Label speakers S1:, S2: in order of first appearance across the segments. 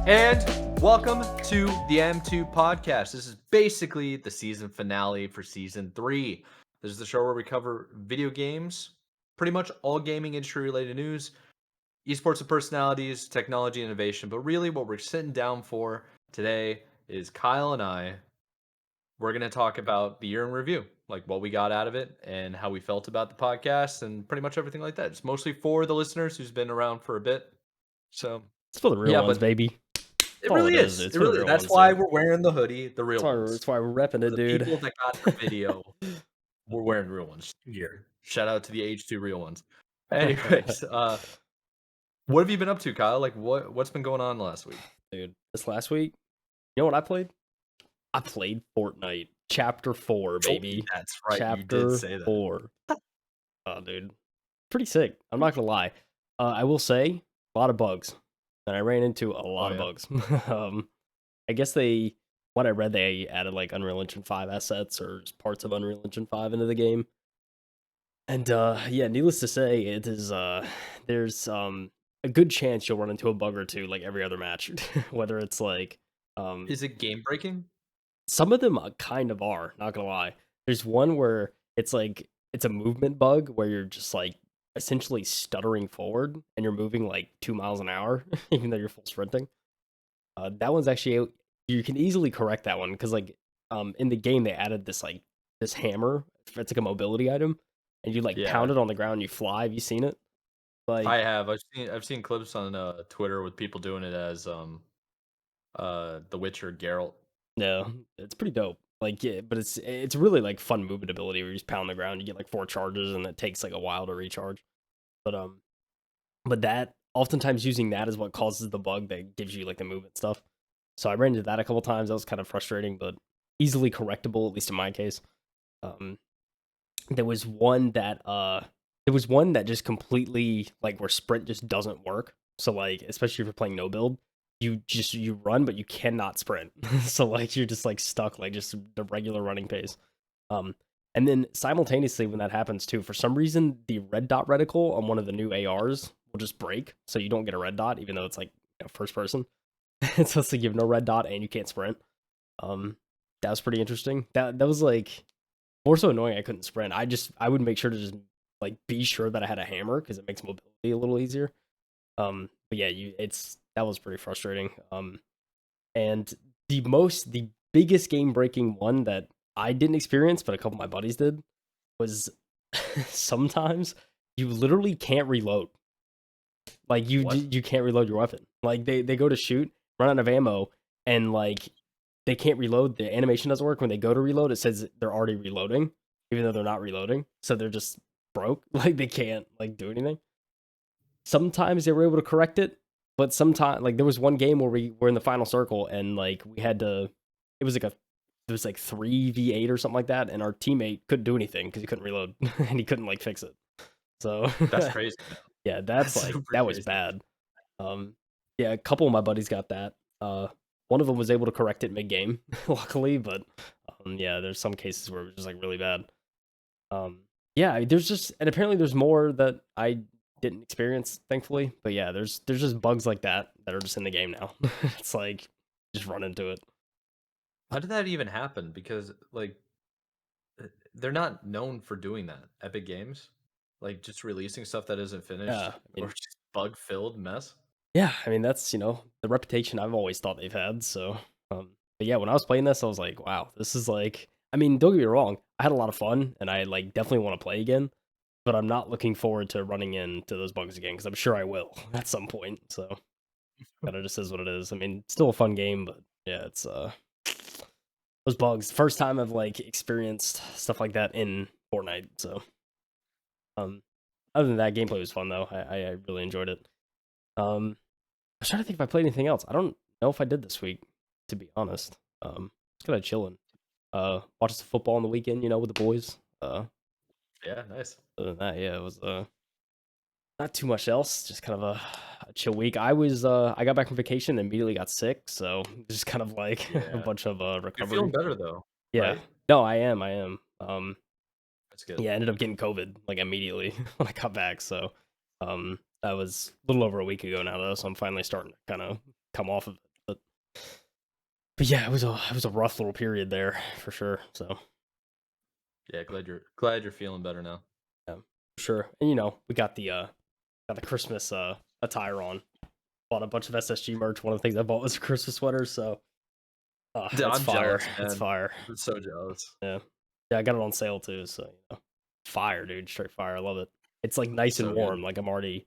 S1: And welcome to the M2 podcast. This is basically the season finale for season 3. This is the show where we cover video games, pretty much all gaming industry related news, esports and personalities, technology, innovation. But really, what we're sitting down for today is Kyle and I. We're going to talk about the year in review, like what we got out of it and how we felt about the podcast and pretty much everything like that. It's mostly for the listeners who's been around for a bit. So,
S2: it's for the real ones, baby.
S1: It really is.
S2: It's
S1: It
S2: for the
S1: really is.
S2: real
S1: That's
S2: ones,
S1: why
S2: dude.
S1: we're wearing the hoodie, the real ones.
S2: That's why we're repping
S1: For
S2: it,
S1: the
S2: dude.
S1: people that got the video, we're wearing real ones here. Shout out to the H2 real ones. Anyways, what have you been up to, Kyle? Like, what's been going on last week?
S2: Dude, this last week, you know what I played? I played Fortnite Chapter 4, baby.
S1: That's right.
S2: Chapter
S1: you did say that.
S2: 4. Oh, dude. Pretty sick. I'm not gonna lie. I will say, a lot of bugs. And I ran into a lot of bugs. I guess what I read, they added like Unreal Engine 5 assets or parts of Unreal Engine 5 into the game. And yeah, needless to say, it is there's a good chance you'll run into a bug or two like every other match. Whether it's like
S1: is it game breaking?
S2: Some of them kind of are, not gonna lie. There's one where it's a movement bug where you're just like essentially stuttering forward and you're moving like 2 miles an hour, even though you're full sprinting. That one's actually, you can easily correct that one because like in the game they added this hammer. It's like a mobility item, and you pound it on the ground and you fly. Have you seen it? Like,
S1: I have. I've seen clips on Twitter with people doing it as The Witcher Geralt.
S2: no, it's pretty dope. Like, yeah, but it's really like fun movement ability where you just pound the ground, you get like 4 charges, and it takes like a while to recharge. But that oftentimes using that is what causes the bug that gives you like the movement stuff. So I ran into that a couple times. That was kind of frustrating, but easily correctable, at least in my case. There was one that just completely like where sprint just doesn't work. So like, especially if you're playing no build, you run but you cannot sprint. So like you're just like stuck like just the regular running pace. And then simultaneously when that happens too, for some reason the red dot reticle on one of the new ARs will just break, so you don't get a red dot even though it's like first person. So it's like you have no red dot and you can't sprint. That was pretty interesting. That was like more so annoying I couldn't sprint. I would make sure to just like be sure that I had a hammer because it makes mobility a little easier. But yeah, that was pretty frustrating. And the biggest game breaking one that I didn't experience, but a couple of my buddies did, was sometimes you literally can't reload. Like you can't reload your weapon. Like they go to shoot, run out of ammo, and like they can't reload. The animation doesn't work when they go to reload. It says they're already reloading, even though they're not reloading. So they're just broke. Like they can't like do anything. Sometimes they were able to correct it, but sometimes like there was one game where we were in the final circle and like we had to. It was like 3v8 or something like that, and our teammate couldn't do anything because he couldn't reload and he couldn't like fix it. So
S1: That's crazy.
S2: Yeah, that's like that was bad. Yeah, a couple of my buddies got that. One of them was able to correct it mid-game, luckily, but yeah, there's some cases where it was just like really bad. Yeah, and apparently there's more that I didn't experience, thankfully. But yeah, there's just bugs like that are just in the game now. It's like just run into it.
S1: How did that even happen? Because like they're not known for doing that. Epic Games, like just releasing stuff that isn't finished or just bug filled mess.
S2: Yeah, I mean that's the reputation I've always thought they've had. So, but yeah, when I was playing this, I was like, wow, this is like. I mean, don't get me wrong, I had a lot of fun, and I like definitely want to play again. But I'm not looking forward to running into those bugs again because I'm sure I will at some point. So, kind of just is what it is. I mean, it's still a fun game, but yeah, it's those bugs. First time I've like experienced stuff like that in Fortnite. So, other than that, gameplay was fun though. I really enjoyed it. I was trying to think if I played anything else. I don't know if I did this week, to be honest. Just kind of chilling. Watched some football on the weekend, with the boys.
S1: Yeah, nice.
S2: Other than that, yeah, it was not too much else. Just kind of a chill week. I got back from vacation and immediately got sick, so just kind of like a bunch of recovery.
S1: You're feeling better though.
S2: Yeah.
S1: Right?
S2: No, I am.
S1: That's good.
S2: Yeah, I ended up getting COVID like immediately when I got back. So that was a little over a week ago now though, so I'm finally starting to kind of come off of it. but yeah, it was a rough little period there for sure. So
S1: Yeah, glad you're feeling better now.
S2: yeah, for sure. And we got the Christmas attire on. Bought a bunch of SSG merch. One of the things I bought was a Christmas sweater. So
S1: Dude,
S2: it's
S1: I'm
S2: fire.
S1: jealous,
S2: It's
S1: man.
S2: fire.
S1: I'm so jealous.
S2: Yeah, yeah. I got it on sale too. So fire, dude. Straight fire. I love it. It's like nice and
S1: So good.
S2: warm. Like I'm already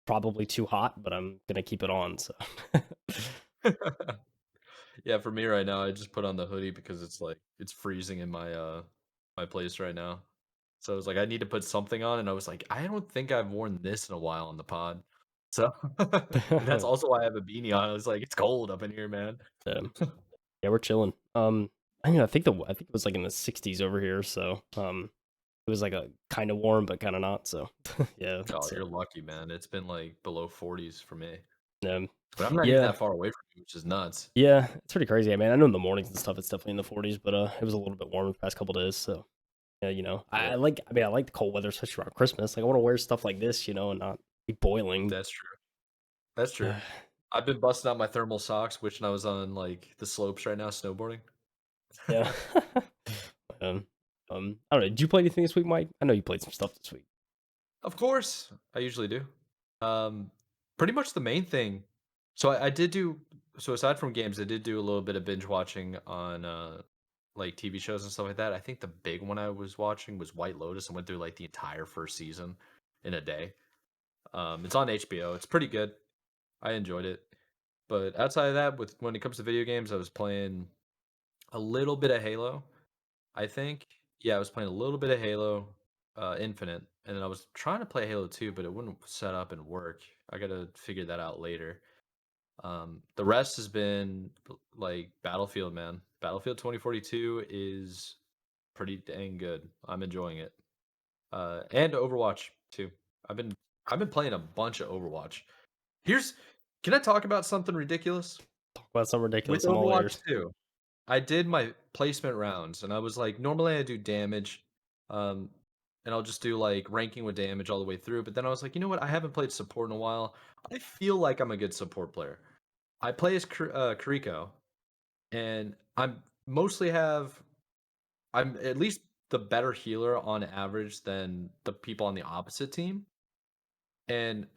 S2: probably too hot, but I'm gonna keep it on. So
S1: Yeah, for me right now, I just put on the hoodie because it's freezing in my place right now. So I was like, I need to put something on, and I was like, I don't think I've worn this in a while on the pod. So and that's also why I have a beanie on. I was like, it's cold up in here, man.
S2: yeah, yeah, we're chilling. I think it was like in the 60s over here. So it was like a kind of warm, but kind of not. So yeah,
S1: Oh,
S2: so
S1: you're lucky, man. It's been like below 40s for me.
S2: um,
S1: But I'm not even
S2: yeah,
S1: that far away from you, which is nuts.
S2: yeah, it's pretty crazy. I mean, I know in the mornings and stuff, it's definitely in the 40s, but it was a little bit warmer the past couple days. So yeah,
S1: Yeah,
S2: I like the cold weather, especially around Christmas. Like I want to wear stuff like this, and not be boiling.
S1: that's true. That's true. I've been busting out my thermal socks, wishing I was on like the slopes right now snowboarding.
S2: Yeah. um, I don't know. Did you play anything this week, Mike? I know you played some stuff this week.
S1: Of course, I usually do. Um, Pretty much the main thing. So I did do so aside from games, I did do a little bit of binge watching on like TV shows and stuff like that. I think the big one I was watching was White Lotus and went through like the entire first season in a day. It's on HBO. It's pretty good. I enjoyed it. But outside of that, with when it comes to video games, I was playing a little bit of Halo. I think, yeah, I was playing a little bit of Halo Infinite, and then I was trying to play Halo 2, but it wouldn't set up and work. I gotta figure that out later. The rest has been like Battlefield, man. Battlefield 2042 is pretty dang good. I'm enjoying it. And Overwatch too. I've been I've been playing a bunch of Overwatch. Here's Can I talk about something ridiculous?
S2: Talk about something
S1: With
S2: ridiculous. I'm all
S1: Overwatch
S2: ears.
S1: 2, I did my placement rounds, and I was like, normally I do damage, um, and I'll just do like ranking with damage all the way through. But then I was like, you know what? I haven't played support in a while. I feel like I'm a good support player. I play as Kiriko, and I'm at least the better healer on average than the people on the opposite team. And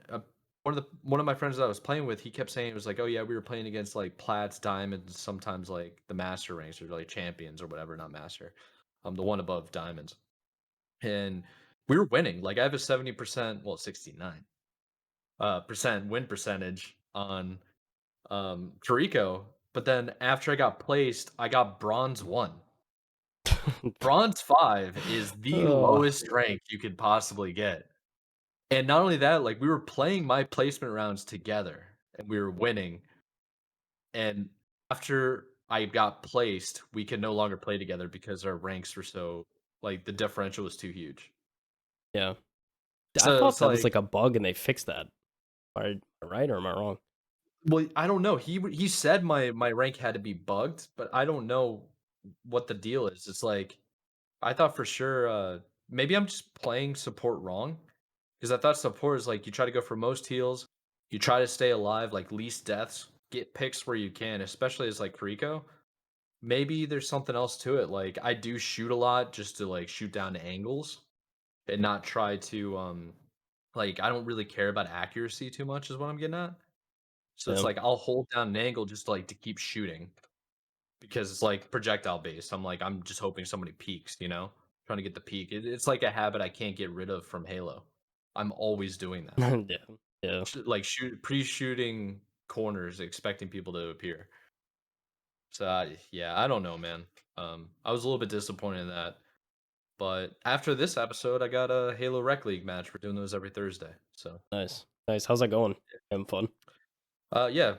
S1: one of my friends that I was playing with, he kept saying it was like, "Oh yeah, we were playing against like plats, diamonds, sometimes like the master ranks or like champions or whatever, not master, the one above diamonds." And we were winning. Like I have a 70%, well 69 percent win percentage on Toriko, but then after I got placed, I got bronze 1. Bronze 5 is the
S2: Oh,
S1: lowest rank you could possibly get. And not only that, like, we were playing my placement rounds together, and we were winning, and after I got placed, we could no longer play together because our ranks were so like, the differential was too huge.
S2: yeah. I
S1: So,
S2: thought
S1: it's
S2: that was
S1: like,
S2: like a bug and they fixed that. Am I right or am I wrong?
S1: well, I don't know, he said my rank had to be bugged, but I don't know what the deal is. It's like, I thought for sure, maybe I'm just playing support wrong, because I thought support is like, you try to go for most heals, you try to stay alive, like, least deaths, get picks where you can, especially as, like, Kiriko. Maybe there's something else to it, like, I do shoot a lot just to, like, shoot down angles and not try to, like, I don't really care about accuracy too much is what I'm getting at. So it's
S2: Yeah.
S1: like, I'll hold down an angle just to, like, to keep shooting because it's, like, projectile based. I'm just hoping somebody peeks, you know? Trying to get the peek. It's like a habit I can't get rid of from Halo. I'm always doing that.
S2: Yeah. Yeah.
S1: Like, pre-shooting corners, expecting people to appear. So, yeah, I don't know, man. I was a little bit disappointed in that. But after this episode, I got a Halo Rec League match. We're doing those every Thursday. So,
S2: Nice. Nice. How's that going? Having fun?
S1: yeah.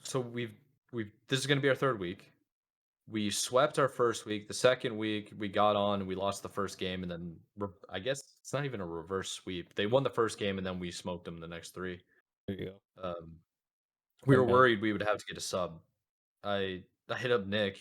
S1: So we've this is gonna be our third week. We swept our first week. The second week, we got on and we lost the first game, and then I guess it's not even a reverse sweep. They won the first game, and then we smoked them the next three.
S2: There you go.
S1: Um, we
S2: And
S1: were
S2: man.
S1: worried we would have to get a sub. I hit up Nick.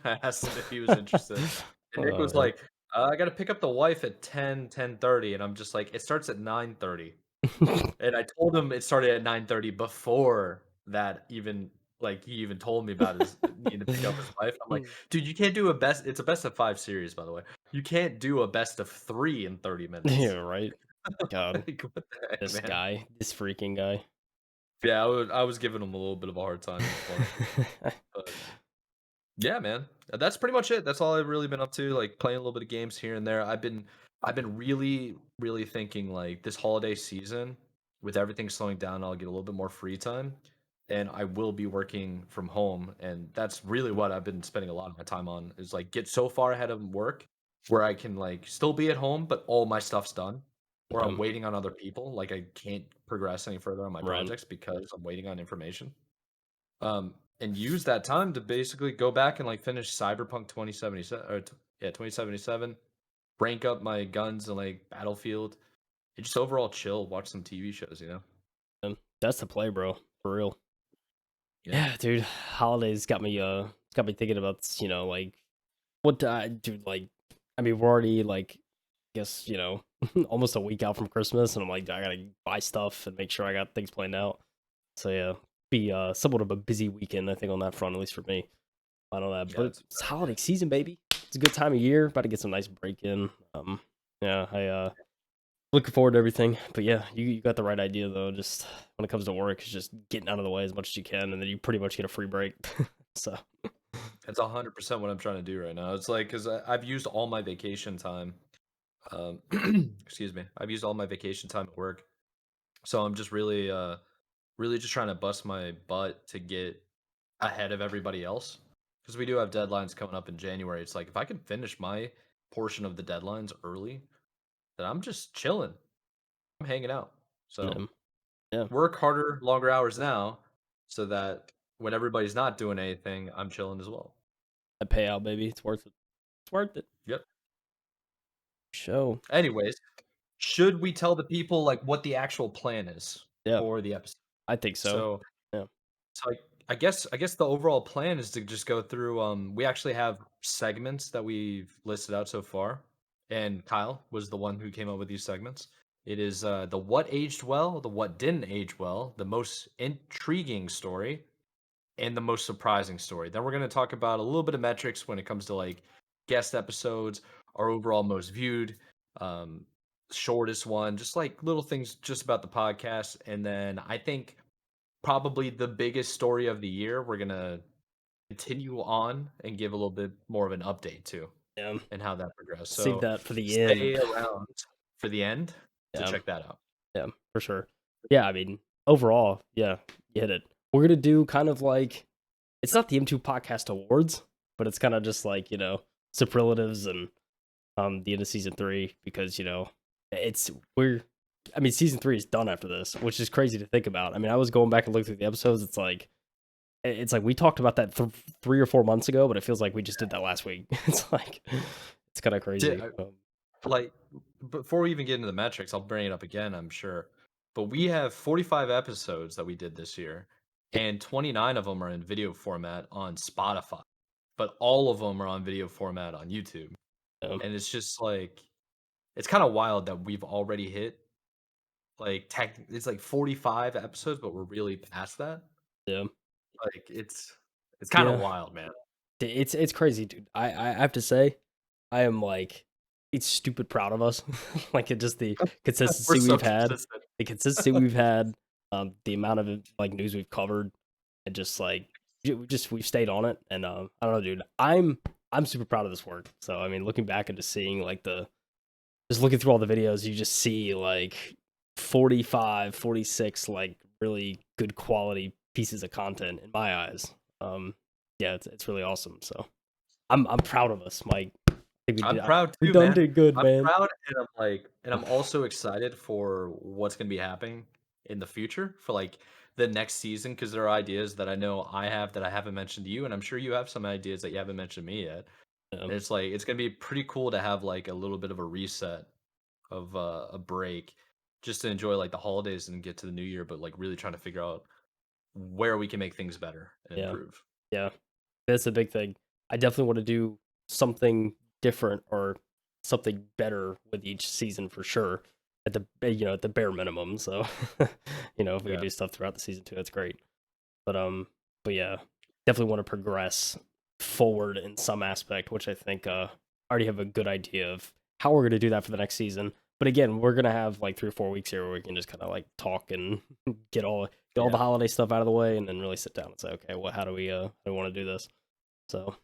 S1: I asked him if he was interested, and Nick
S2: Oh
S1: was like, "I got to pick up the wife at 10:30," and I'm just like, "It starts at 9:30."
S2: man.
S1: And I told him it started at 9:30 before that even Like, he even told me about his needing to pick up his wife. I'm like,
S2: Mm.
S1: "Dude, you can't do a best." It's a best of 5 series, by the way. You can't do a best of 3 in 30
S2: Yeah,
S1: minutes.
S2: right. God,
S1: Like, what the heck,
S2: this
S1: man?
S2: guy, this freaking guy.
S1: Yeah, I was giving him a little bit of a hard time. It was funny. But yeah, man. That's pretty much it. That's all I've really been up to, like playing a little bit of games here and there. I've been really, really thinking like this holiday season, with everything slowing down, I'll get a little bit more free time. And I will be working from home. And that's really what I've been spending a lot of my time on is like get so far ahead of work where I can like still be at home, but all my stuff's done. Or I'm
S2: Um,
S1: waiting on other people. Like I can't progress any further on my
S2: right.
S1: projects because I'm waiting on information. And use that time to basically go back and like finish Cyberpunk 2077 or yeah 2077, rank up my guns and like Battlefield, and just overall chill, watch some TV shows.
S2: That's the play, bro. For real.
S1: Yeah,
S2: Yeah, dude. Holidays got me thinking about, like what dude, like I mean, we're already like guess, almost a week out from Christmas and I'm like, I gotta buy stuff and make sure I got things planned out. So yeah, be somewhat of a busy weekend, I think, on that front, at least for me. I know that.
S1: yeah,
S2: But
S1: it's
S2: it's holiday season, baby. It's a good time of year. About to get some nice break in. Yeah, I looking forward to everything. But yeah, you got the right idea though. Just when it comes to work, it's just getting out of the way as much as you can, and then you pretty much get a free break. So
S1: it's 100% what I'm trying to do right now. It's like because I've used all my vacation time. Um, excuse me, I've used all my vacation time at work, so I'm just really, really just trying to bust my butt to get ahead of everybody else because we do have deadlines coming up in January. It's like if I can finish my portion of the deadlines early, then I'm just chilling. I'm hanging out. So
S2: yeah, yeah,
S1: work harder, longer hours now, so that when everybody's not doing anything, I'm chilling as well.
S2: that payout, baby. It's worth it. It's worth it.
S1: Yep.
S2: Show.
S1: Anyways, should we tell the people like what the actual plan is
S2: Yeah,
S1: for the episode?
S2: I think so.
S1: So
S2: Yeah.
S1: So I guess the overall plan is to just go through. We actually have segments that we've listed out so far, and Kyle was the one who came up with these segments. It is the what aged well, the what didn't age well, the most intriguing story, and the most surprising story. Then we're going to talk about a little bit of metrics when it comes to like guest episodes, our overall most viewed, um, shortest one, just like little things just about the podcast, and then I think probably the biggest story of the year, we're gonna continue on and give a little bit more of an update to
S2: Yeah.
S1: and how that progressed.
S2: Save
S1: So
S2: that for the
S1: stay
S2: end.
S1: around for the end to
S2: Yeah.
S1: check that out.
S2: Yeah, for sure. Yeah, I mean, overall, yeah, you hit it. We're gonna do kind of like it's not the M2 Podcast Awards, but it's kind of just like, superlatives and the end of season 3 because, it's we're I mean, season 3 is done after this, which is crazy to think about. I mean, I was going back and looking through the episodes. It's like we talked about that 3 or 4 months ago, but it feels like we just did that last week. It's like it's kind of
S1: Di-
S2: crazy.
S1: uh, Like before we even get into the metrics, I'll bring it up again, I'm sure. But we have 45 episodes that we did this year, and 29 of them are in video format on Spotify, but all of them are on video format on YouTube. And it's just like it's kind of wild that we've already hit like it's like 45 episodes, but we're really past that.
S2: Yeah,
S1: Like it's kind of
S2: yeah.
S1: wild, man.
S2: It's crazy, dude. I have to say, I am like, it's stupid proud of us. Like it just
S1: We're so consistent.
S2: the consistency we've had, the amount of like news we've covered, and just like we've stayed on it. And I don't know, dude. I'm super proud of this work. So I mean, looking back and just seeing like just looking through all the videos, you just see like 45, 46 like really good quality pieces of content in my eyes. Yeah, it's really awesome. So I'm proud of us, Mike. I think
S1: I'm proud
S2: we
S1: too,
S2: done
S1: man.
S2: did good,
S1: I'm
S2: man.
S1: proud, and I'm also excited for what's gonna be happening in the future for like the next season because there are ideas that I know I have that I haven't mentioned to you, and I'm sure you have some ideas that you haven't mentioned to me yet.
S2: Um,
S1: And it's like it's gonna be pretty cool to have like a little bit of a reset of a break just to enjoy like the holidays and get to the new year, but like really trying to figure out where we can make things better and
S2: yeah,
S1: improve.
S2: yeah, that's a big thing. I definitely want to do something different or something better with each season for sure. At the at the bare minimum. So if we could
S1: Yeah.
S2: do stuff throughout the season too, that's great. But But yeah, definitely want to progress forward in some aspect, which I think I already have a good idea of how we're going to do that for the next season. But again, we're gonna have like 3 or 4 weeks here where we can just kind of like talk and get all the
S1: Yeah.
S2: holiday stuff out of the way, and then really sit down and say, okay, well, how do we want to do this? So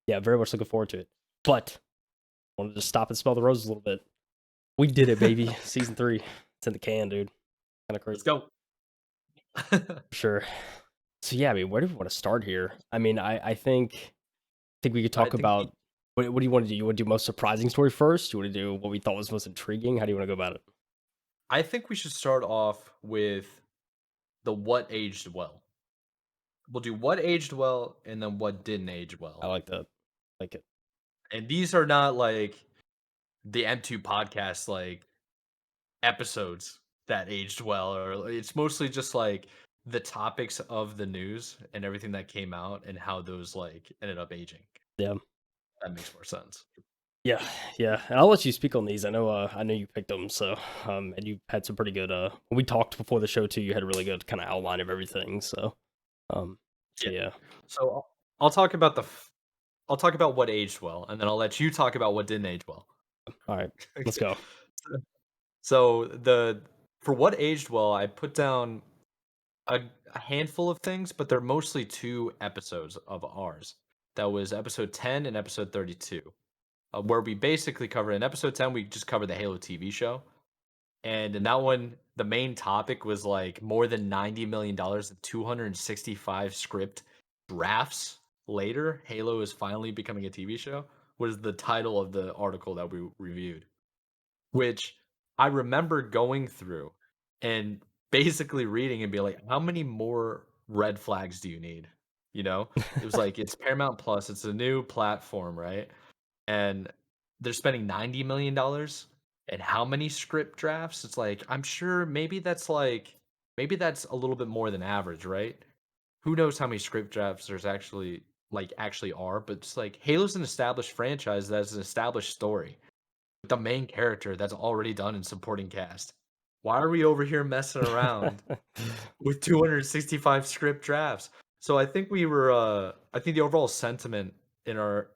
S2: yeah, very much looking forward to it. But I want to just stop and smell the roses a little bit. We did it, baby. Season 3, it's in the can, dude. Kind of
S1: Let's
S2: crazy,
S1: go.
S2: for sure. So yeah, I mean, where do we want to start here? I mean, I think we could
S1: I
S2: talk
S1: think
S2: about what do you want to do? You want to do most surprising story first? You want to do what we thought was most intriguing? How do you want to go about it?
S1: I think we should start off with the what aged well. We'll do what aged well and then what didn't age
S2: I
S1: well.
S2: like that. Like it.
S1: And these are not like the M2 podcast like episodes that aged well, or it's mostly just like the topics of the news and everything that came out and how those like ended up aging.
S2: Yeah.
S1: That makes more sense.
S2: Yeah, yeah, and I'll let you speak on these. I know you picked them, so and you had some pretty good. When we talked before the show too, you had a really good kind of outline of everything. Um, so
S1: Yeah.
S2: yeah,
S1: So I'll talk about I'll talk about what aged well, and then I'll let you talk about what didn't age well.
S2: all right, let's
S1: Okay.
S2: go.
S1: So the for what aged well, I put down a, a handful of things, but they're mostly 2 episodes of ours. That was episode 10 and episode 32, where we basically cover in episode 10, we just covered the Halo TV show. And in that one, the main topic was like more than $90 million and 265 script drafts later. Halo is finally becoming a TV show, was the title of the article that we reviewed, which I remember going through and basically reading and be like, how many more red flags do you need? You know, it was like, it's Paramount Plus, it's a new platform, right? And they're spending $90 million. And how many script drafts? It's like, I'm sure maybe that's a little bit more than average, right? Who knows how many script drafts there's actually are, but it's like Halo's an established franchise that's an established story with the main character that's already done in supporting cast. Why are we over here messing around with 265 script drafts? So I think the overall sentiment in our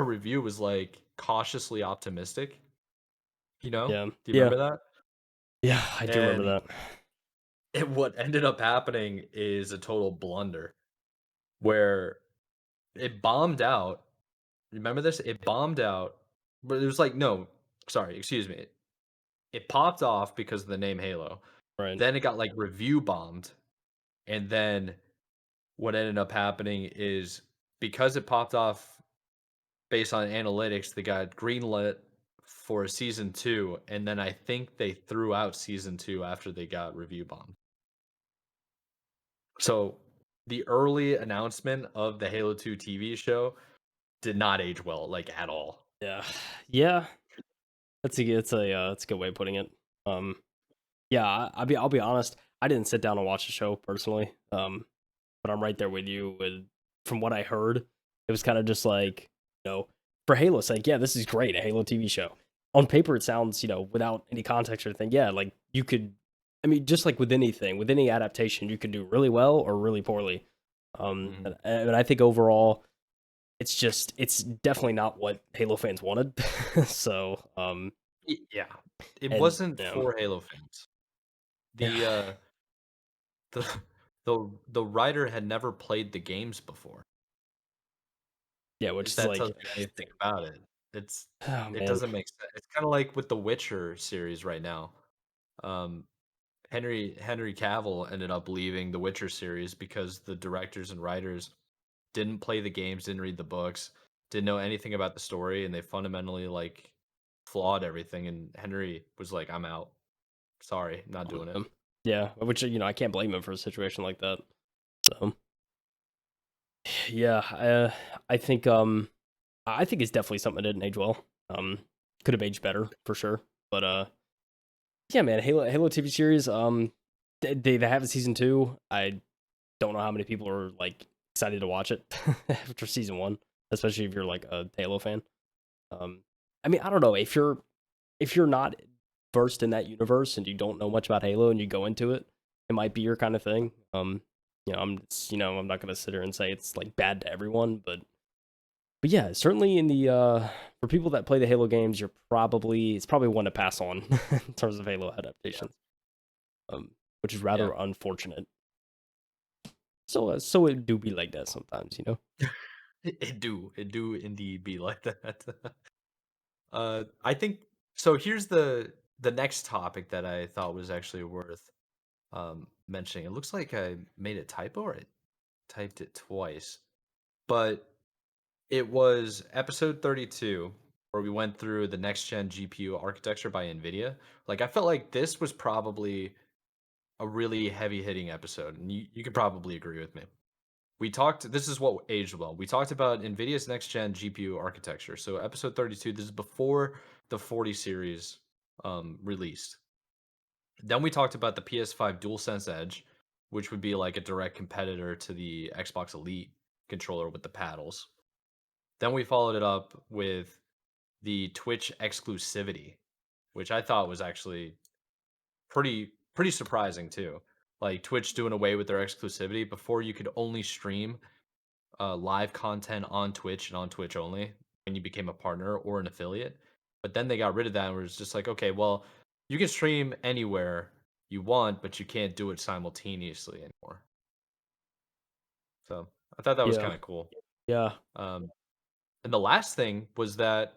S1: review was like cautiously optimistic, you know?
S2: Yeah,
S1: Do you
S2: yeah,
S1: remember that?
S2: yeah. I do remember
S1: And
S2: that.
S1: what ended up happening is a total blunder where it bombed out. Remember this? It bombed out, but it was like, no, sorry, excuse me. It popped off because of the name Halo.
S2: Right.
S1: Then it got like review bombed. And then what ended up happening is because it popped off based on analytics, they got greenlit for a season 2. And then I think they threw out season 2 after they got review bombed. So the early announcement of the Halo 2 TV show did not age well, like at all.
S2: Yeah, yeah. That's a good way of putting it. Um, yeah, I'll be honest. I didn't sit down and watch the show personally. But I'm right there with you. With from what I heard, it was kind of just like, for Halo sake, yeah, this is great, a Halo TV show. On paper, it sounds, without any context or anything, yeah, like you could. I mean, just like with anything, with any adaptation, you could do really well or really poorly.
S1: Mhm.
S2: And I think overall, it's definitely not what Halo fans wanted. So,
S1: Yeah, it
S2: and
S1: wasn't
S2: yeah,
S1: for Halo fans.
S2: yeah,
S1: The the the writer had never played the games before.
S2: yeah, which
S1: If
S2: is
S1: that
S2: like,
S1: tells you anything about it, it's
S2: oh
S1: it
S2: man,
S1: doesn't make sense. It's kind of like with the Witcher series right now. Um, Henry Cavill ended up leaving the Witcher series because the directors and writers didn't play the games, didn't read the books, didn't know anything about the story, and they fundamentally like flawed everything. And Henry was like, "I'm out. Sorry, I'm not doing it."
S2: yeah, which I can't blame him for a situation like that. So. Yeah, I think it's definitely something that didn't age well. Um, could have aged better for sure. But yeah, man, Halo TV series. They have a season 2. I don't know how many people are like excited to watch it after season 1, especially if you're like a Halo fan. Um, I mean, I don't know if you're not versed in that universe and you don't know much about Halo and you go into it, it might be your kind of thing. I'm not gonna sit here and say it's like bad to everyone, but yeah, certainly in the for people that play the Halo games, it's probably one to pass on in terms of Halo
S1: Yeah.
S2: adaptations, which is
S1: Yeah.
S2: rather unfortunate. So it do be like that sometimes, you know.
S1: It do indeed be like that. I think so. Here's the next topic that I thought was actually worth mentioning. It looks like I made a typo or I typed it twice, but it was episode 32 where we went through the next gen GPU architecture by NVIDIA. Like I felt like this was probably a really heavy hitting episode, and you could probably agree with me. We talked, this is what aged well. We talked about NVIDIA's next gen GPU architecture. So episode 32, this is before the 40 series released. Then we talked about the PS5 DualSense Edge, which would be like a direct competitor to the Xbox Elite controller with the paddles. Then we followed it up with the Twitch exclusivity, which I thought was actually pretty surprising too. Like Twitch doing away with their exclusivity. Before, you could only stream live content on Twitch and on Twitch only when you became a partner or an affiliate. But then they got rid of that and was just like, okay, well, you can stream anywhere you want, but you can't do it simultaneously anymore. So I thought that was
S2: Yeah,
S1: kind of cool.
S2: yeah,
S1: Um, and the last thing was that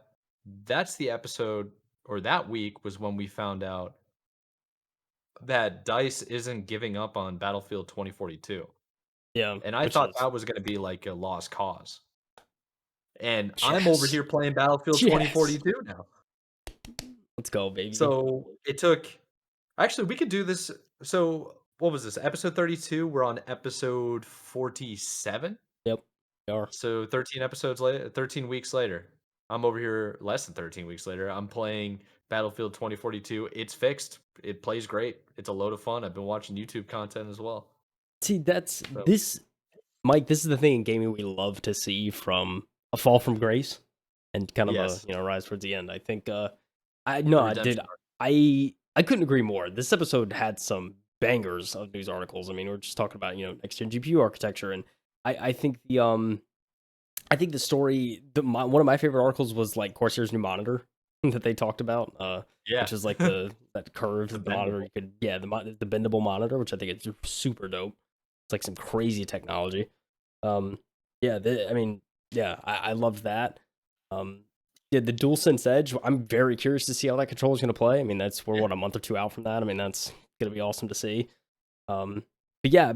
S1: that's the episode, or that week was when we found out that Dice isn't giving up on Battlefield 2042.
S2: yeah.
S1: And I
S2: Which
S1: thought
S2: is
S1: that was going to be like a lost cause. And I'm over
S2: yes,
S1: here playing Battlefield
S2: yes.
S1: 2042 now.
S2: Let's go, baby.
S1: So it took, actually, we could do this. So what was this? Episode 32. We're on episode 47.
S2: Yep, we are.
S1: So 13 episodes later, 13 weeks later, I'm over here less than 13 weeks later. I'm playing Battlefield 2042. It's fixed. It plays great. It's a load of fun. I've been watching YouTube content as well.
S2: See, that's
S1: So
S2: this, Mike. This is the thing in gaming we love to see from a fall from grace and kind of a
S1: yes,
S2: rise towards the end. I think
S1: the
S2: I did
S1: redemption arc.
S2: I couldn't agree more. This episode had some bangers of news articles. I mean, we're just talking about next gen GPU architecture, and I think the story one of my favorite articles was like Corsair's new monitor that they talked about,
S1: Yeah,
S2: which is like that
S1: the
S2: curved monitor
S1: bendable.
S2: you could the bendable monitor, which I think is super dope. It's like some crazy technology. Um, yeah, I mean, yeah, I love that. Um, yeah, the DualSense Edge. I'm very curious to see how that controller is going to play. I mean, we're
S1: Yeah,
S2: what, a month or two out from that. I mean, that's going to be awesome to see. But yeah,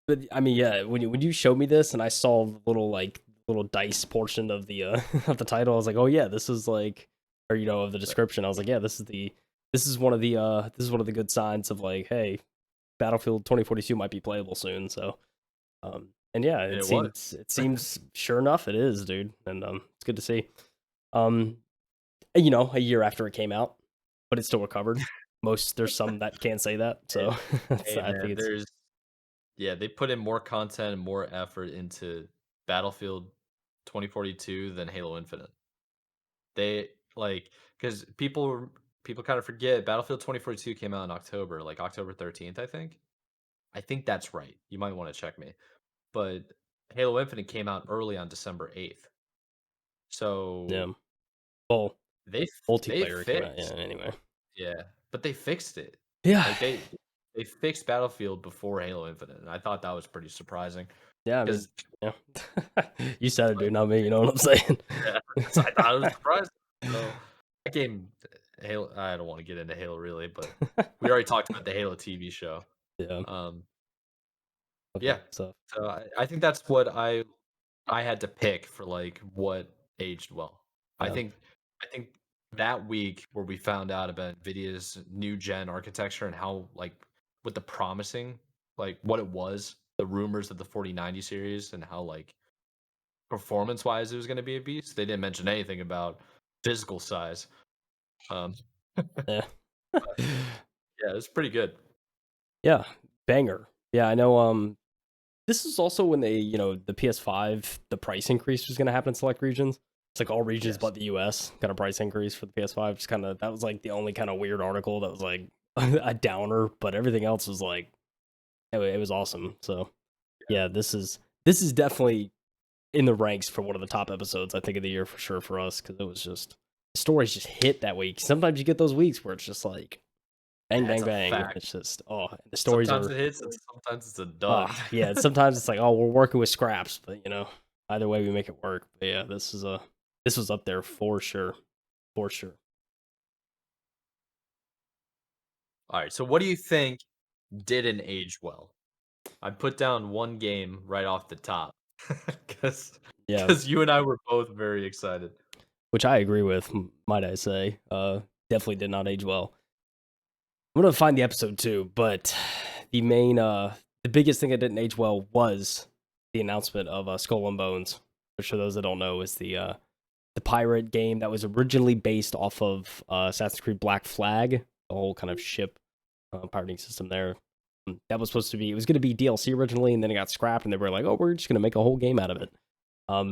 S2: but I mean, yeah, when you showed me this and I saw the little dice portion of the of the title, I was like, oh yeah, this is like, or of the description, I was like, yeah, this is one of the good signs of like, hey, Battlefield 2042 might be playable soon. So, and yeah,
S1: and
S2: it
S1: it was.
S2: seems sure enough it is, dude, and it's good to see. Um, a year after it came out, but it still recovered. There's some that can't say that,
S1: Hey,
S2: so
S1: hey,
S2: I think
S1: man,
S2: it's
S1: yeah, they put in more content and more effort into Battlefield 2042 than Halo Infinite. They like because people kind of forget Battlefield 2042 came out in October, like October 13th, I think. I think that's right. You might want to check me. But Halo Infinite came out early on December 8th.
S2: yeah.
S1: So
S2: Well,
S1: they
S2: multiplayer came out. Yeah.
S1: fixed,
S2: Anyway.
S1: yeah, but they fixed it.
S2: Yeah.
S1: Like they fixed Battlefield before Halo Infinite, and I thought that was pretty surprising
S2: Yeah. I mean,
S1: because
S2: yeah. You said it,
S1: like
S2: dude, not me. You know what I'm saying?
S1: yeah, so I thought it was surprising. So that game, Halo. I don't want to get into Halo really, but we already talked about the Halo TV show.
S2: Yeah.
S1: Um,
S2: Okay.
S1: yeah.
S2: So
S1: So I think that's what I had to pick for like what aged well. I
S2: yeah.
S1: think I think that week where we found out about Nvidia's new gen architecture and how like with the promising like what it was, the rumors of the 4090 series and how like performance wise it was going to be a beast. They didn't mention anything about physical size. Um
S2: Yeah.
S1: yeah, it's pretty good.
S2: Yeah. Banger. Yeah. I know. This is also when the PS5, the price increase was going to happen in select regions. It's like all regions
S1: Yes.
S2: but the US got a price increase for the PS5. Just kind of that was like the only kind of weird article that was like a downer, but everything else was like it was awesome. So Yeah, this is definitely in the ranks for one of the top episodes, I think, of the year for sure for us, because it was just the stories just hit that week. Sometimes you get those weeks where it's just like bang,
S1: That's
S2: bang,
S1: a
S2: bang.
S1: fact.
S2: It's just the stories
S1: Sometimes
S2: are
S1: it hits and sometimes it's a dud.
S2: yeah. And sometimes it's like, oh, we're working with scraps, but either way we make it work. But yeah, this was up there for sure, for sure.
S1: All right, so what do you think didn't age well? I put down one game right off the top because
S2: Yeah,
S1: because you and I were both very excited.
S2: which I agree with, might I say. Definitely did not age well. I'm gonna find the episode too, but the biggest thing that didn't age well was the announcement of Skull and Bones, which for those that don't know is the pirate game that was originally based off of Assassin's Creed Black Flag, the whole kind of ship pirating system there. That was supposed to be, it was going to be DLC originally, and then it got scrapped, and they were like, oh, we're just going to make a whole game out of it.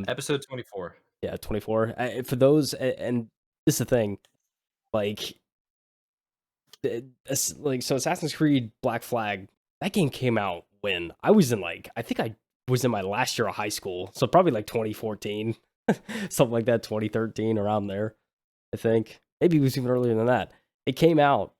S1: Episode 24.
S2: Yeah, 24. For those, and this is the thing, like, so Assassin's Creed Black Flag, that game came out when I was in I think I was in my last year of high school, so probably like 2014, something like that, 2013, around there. I think maybe it was even earlier than that. It came out,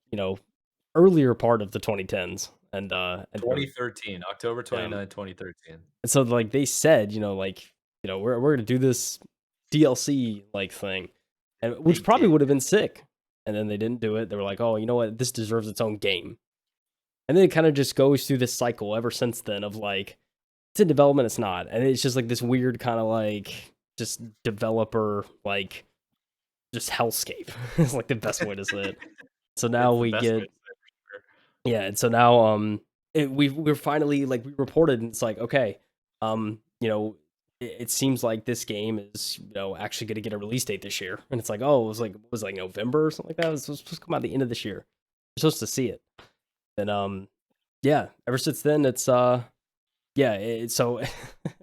S2: earlier part of the 2010s, and they were,
S1: 2013, October
S2: yeah.
S1: 29, 2013.
S2: And so like they said, we're gonna do this DLC like thing, and
S1: They
S2: which probably
S1: did.
S2: would have been sick. And then they didn't do it. They were like, oh, you know what? This deserves its own game. And then it kind of just goes through this cycle ever since then of like, it's in development, it's not. And it's just like this weird kind of like just developer like just hellscape. It's like the best way to say it. So now
S1: It's the
S2: we
S1: best way
S2: get
S1: to say it for sure.
S2: yeah, and so now we're finally like we reported and it's like, okay, it seems like this game is, actually gonna get a release date this year. And it's like, oh, it was like November or something like that. It was supposed to come out the end of this year. We're supposed to see it. And yeah, ever since then it's yeah, so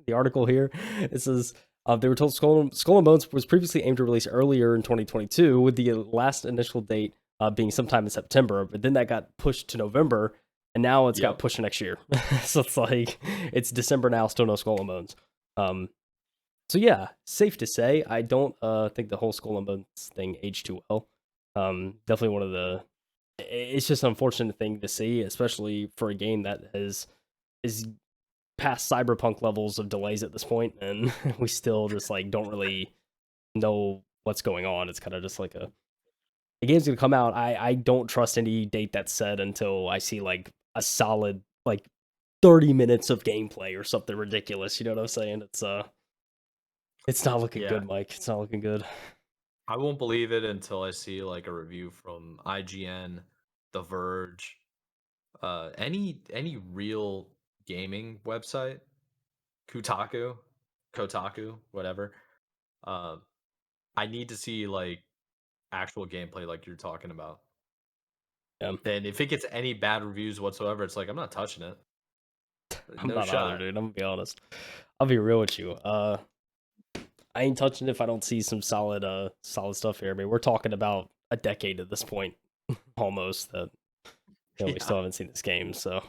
S2: the article here, it says they were told Skull and Bones was previously aimed to release earlier in 2022, with the last initial date being sometime in September, but then that got pushed to November, and now it's got
S1: Yep.
S2: pushed to next year. So it's like it's December now, still no Skull and Bones. Um, so yeah, safe to say, I don't think the whole Skull and Bones thing aged too well. Definitely one of the. It's just an unfortunate thing to see, especially for a game that is past cyberpunk levels of delays at this point, and we still just like don't really know what's going on. It's kind of just like the game's gonna come out. I don't trust any date that's set until I see like a solid like 30 minutes of gameplay or something ridiculous. You know what I'm saying? It's not looking
S1: Yeah.
S2: good, Mike. It's not looking good.
S1: I won't believe it until I see like a review from IGN, The Verge, any real gaming website, Kotaku, Kotaku, whatever. Uh, I need to see like actual gameplay like you're talking about.
S2: Yeah,
S1: And if it gets any bad reviews whatsoever, it's like I'm not touching it.
S2: I'm
S1: No
S2: not either,
S1: shot.
S2: dude. I'm gonna be honest. I'll be real with you. I ain't touching it if I don't see some solid stuff here. I mean, we're talking about a decade at this point, almost. That we
S1: Yeah.
S2: still haven't seen this game, so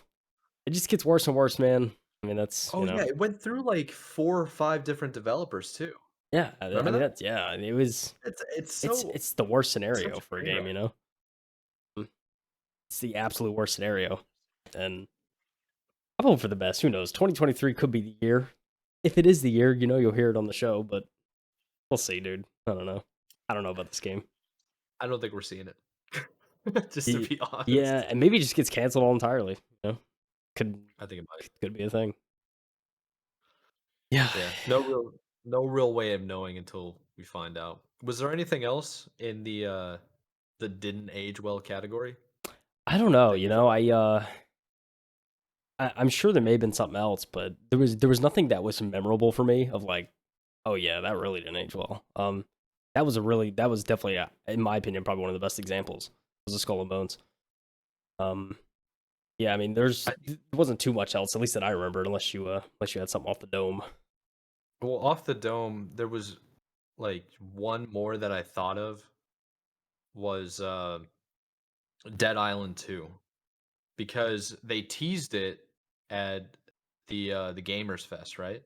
S2: it just gets worse and worse, man. I mean, that's
S1: Oh yeah, it went through like 4 or 5 different developers too.
S2: yeah. I
S1: Remember
S2: mean,
S1: that?
S2: that's yeah. It was
S1: It's
S2: it's
S1: so
S2: it's the worst
S1: such
S2: scenario
S1: a
S2: for a
S1: train
S2: game,
S1: wreck.
S2: Mm, It's the absolute worst scenario, and I'm hoping for the best. Who knows? 2023 could be the year. If it is the year, you'll hear it on the show, but we'll see, dude. I don't know. I don't know about this game.
S1: I don't think we're seeing it. Just to
S2: Y-
S1: be
S2: Yeah,
S1: honest.
S2: and maybe it just gets canceled all entirely. Could
S1: I think it might.
S2: could be a thing. Yeah.
S1: Yeah. No real way of knowing until we find out. Was there anything else in the didn't age well category
S2: I don't know.
S1: that you thought?
S2: I'm sure there may have been something else, but there was nothing that was memorable for me. Of like, oh yeah, that really didn't age well. That was definitely, in my opinion, probably one of the best examples. Was the Skull and Bones. Um, yeah, I mean,
S1: I,
S2: there wasn't too much else, at least that I remembered, unless you had something off the dome.
S1: well, off the dome, there was like one more that I thought of was Dead Island 2 because they teased it at the Gamers Fest, right?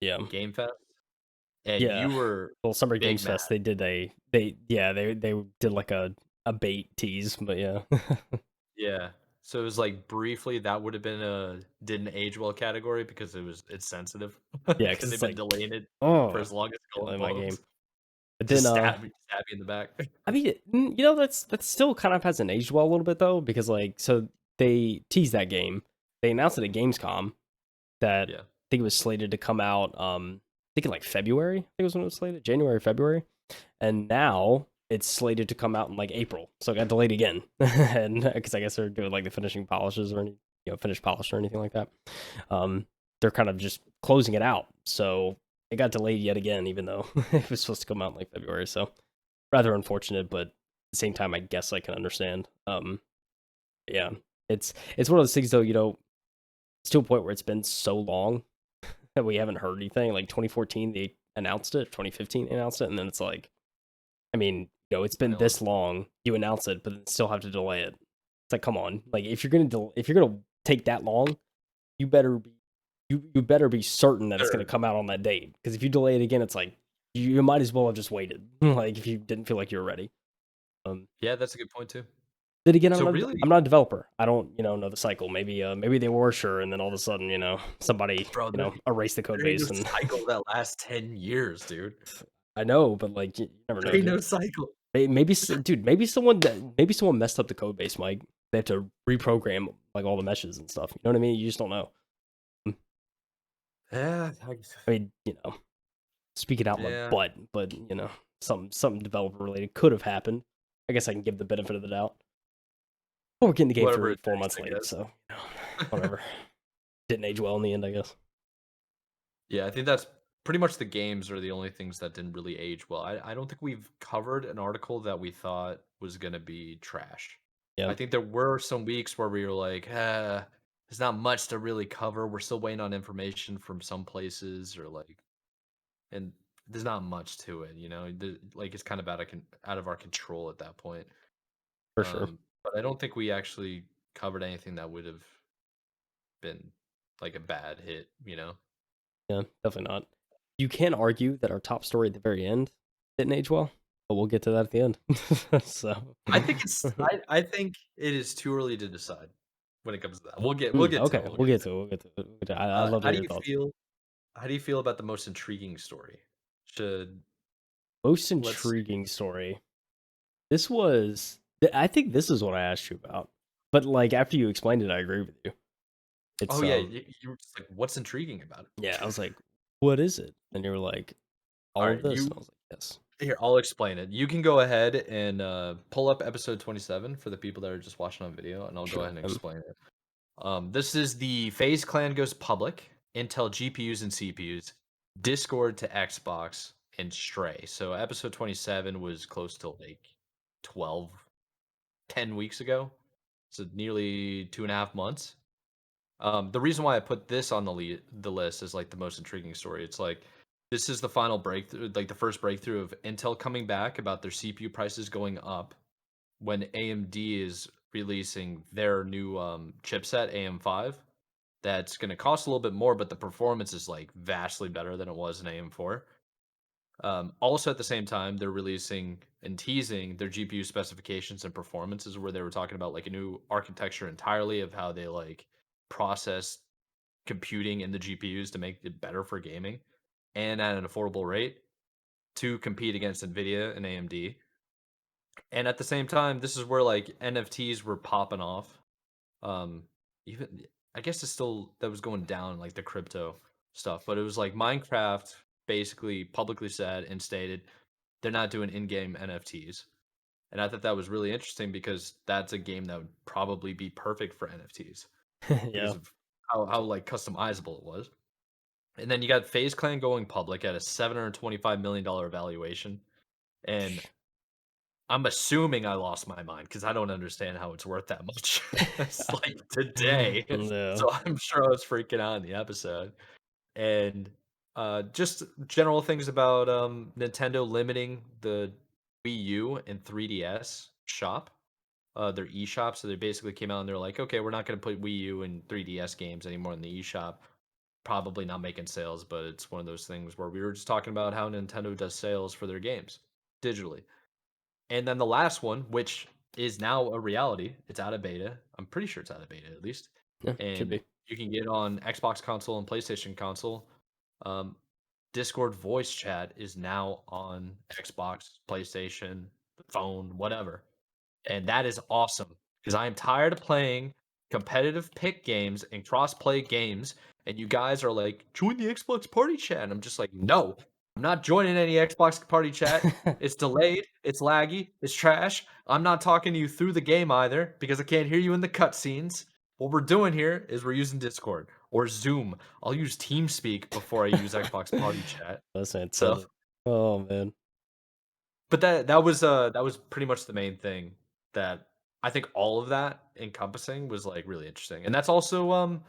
S2: Yeah.
S1: Game Fest, and
S2: Yeah.
S1: you were
S2: Well, Summer
S1: big
S2: Games
S1: mad.
S2: Fest, they did they did like a bait tease, but yeah.
S1: Yeah. So it was like briefly that would have been a didn't age well category because it's sensitive
S2: Yeah, because
S1: because they've
S2: it's
S1: been
S2: like,
S1: delaying it for
S2: oh,
S1: as long as
S2: can't
S1: Skull and
S2: my game.
S1: Bones.
S2: But
S1: Just
S2: then
S1: stab you in the back.
S2: I mean, that's still kind of hasn't aged well a little bit though, because like so they teased that game. They announced it at Gamescom that
S1: Yeah.
S2: I think it was slated to come out I think in like February. I think it was when it was slated, January, February. And now it's slated to come out in like April. So it got delayed again. And because I guess they're doing like the finishing polishes or any, finish polish or anything like that. Um they're kind of just closing it out. So it got delayed yet again, even though it was supposed to come out in like February. So rather unfortunate, but at the same time, I guess I can understand. Yeah, it's one of those things though. It's to a point where it's been so long that we haven't heard anything. Like 2014, they announced it. 2015, they announced it, and then it's like, I mean, it's been
S1: Vanilla.
S2: this long. You announce it, but then still have to delay it. It's like, come on. Like if you're gonna take that long, you better be you better be certain that it's gonna
S1: Sure.
S2: come out on that date. Because if you delay it again, it's like you might as well have just waited. Like if you didn't feel like you were ready. Um,
S1: Yeah, that's a good point too.
S2: Then again,
S1: So really,
S2: I'm not a developer. I don't, know the cycle. Maybe they were sure, and then all of a sudden, somebody,
S1: bro,
S2: erased the code
S1: there ain't no
S2: base, and
S1: cycle that lasts 10 years, dude.
S2: I know, but like you never
S1: There
S2: know,
S1: ain't
S2: dude.
S1: no cycle.
S2: Dude, maybe someone messed up the code base, Mike. They have to reprogram like all the meshes and stuff. You know what I mean? You just don't know.
S1: Yeah,
S2: I mean, speaking out my
S1: yeah.
S2: butt, but something developer related could have happened. I guess I can give the benefit of the doubt. But we're getting the game
S1: Whatever
S2: 3,
S1: it
S2: 4
S1: takes,
S2: months
S1: I
S2: late,
S1: guess.
S2: so whatever. Didn't age well in the end, I guess.
S1: Yeah, I think that's pretty much the games are the only things that didn't really age well. I don't think we've covered an article that we thought was gonna be trash.
S2: Yeah,
S1: I think there were some weeks where we were like, there's not much to really cover. We're still waiting on information from some places, or like, and there's not much to it, like it's kind of out of our control at that point.
S2: for sure.
S1: But I don't think we actually covered anything that would have been like a bad hit.
S2: Yeah, definitely not. You can argue that our top story at the very end didn't age well, but we'll get to that at the end. So,
S1: I think it is too early to decide when it comes to that. We'll get to it.
S2: okay,
S1: We'll
S2: we'll
S1: get
S2: get
S1: to
S2: to
S1: it.
S2: it. We'll get to it. I'd love to
S1: How
S2: hear
S1: do
S2: your
S1: you
S2: thoughts.
S1: feel? How do you feel about the most intriguing story? Should
S2: Most
S1: let's see.
S2: intriguing story. I think this is what I asked you about. But like after you explained it, I agree with you.
S1: Oh
S2: It's
S1: yeah, you were just like, what's intriguing about
S2: yeah, I
S1: it?
S2: was like, what is it? And you were like,
S1: All
S2: all of
S1: right,
S2: this. And I was like, yes.
S1: here. I'll explain it. You can go ahead and pull up episode 27 for the people that are just watching on video, and I'll go
S2: Sure.
S1: ahead and explain it. This is the FaZe clan goes public, Intel GPUs and CPUs, Discord to Xbox, and Stray. So episode 27 was close to like 12, 10 weeks ago. So nearly 2.5 months. The reason why I put this on the list is like the most intriguing story. It's like this is the final breakthrough, like the first breakthrough of Intel coming back about their CPU prices going up when AMD is releasing their new chipset AM5 that's going to cost a little bit more, but the performance is like vastly better than it was in AM4. Also, at the same time, they're releasing and teasing their GPU specifications and performances, where they were talking about like a new architecture entirely of how they like process computing in the GPUs to make it better for gaming and at an affordable rate to compete against Nvidia and AMD. And at the same time, this is where like NFTs were popping off. Um, even I guess it's still that was going down like the crypto stuff, but it was like Minecraft basically publicly said and stated they're not doing in-game NFTs. And I thought that was really interesting because that's a game that would probably be perfect for NFTs because
S2: Yeah.
S1: of how like customizable it was. And then you got FaZe Clan going public at a $725 million valuation. And I'm assuming I lost my mind because I don't understand how it's worth that much. It's like today.
S2: Yeah.
S1: So I'm sure I was freaking out in the episode. And just general things about Nintendo limiting the Wii U and 3DS shop. their eShop. So they basically came out and they're like, okay, we're not going to put Wii U and 3DS games anymore in the eShop. Probably not making sales, but it's one of those things where we were just talking about how Nintendo does sales for their games digitally. And then the last one, which is now a reality, it's out of beta. I'm pretty sure it's out of beta at least.
S2: Yeah, should
S1: And
S2: be.
S1: you can get on Xbox console and PlayStation console. Um, Discord voice chat is now on Xbox, PlayStation, phone, whatever. And that is awesome because I am tired of playing competitive pick games and cross-play games. And you guys are like, join the Xbox party chat. And I'm just like, no, I'm not joining any Xbox party chat. It's delayed, it's laggy, it's trash. I'm not talking to you through the game either because I can't hear you in the cutscenes. What we're doing here is we're using Discord or Zoom. I'll use TeamSpeak before I use Xbox party chat.
S2: Listen,
S1: So,
S2: oh man.
S1: but that was pretty much the main thing that I think all of that encompassing was like really interesting. And that's also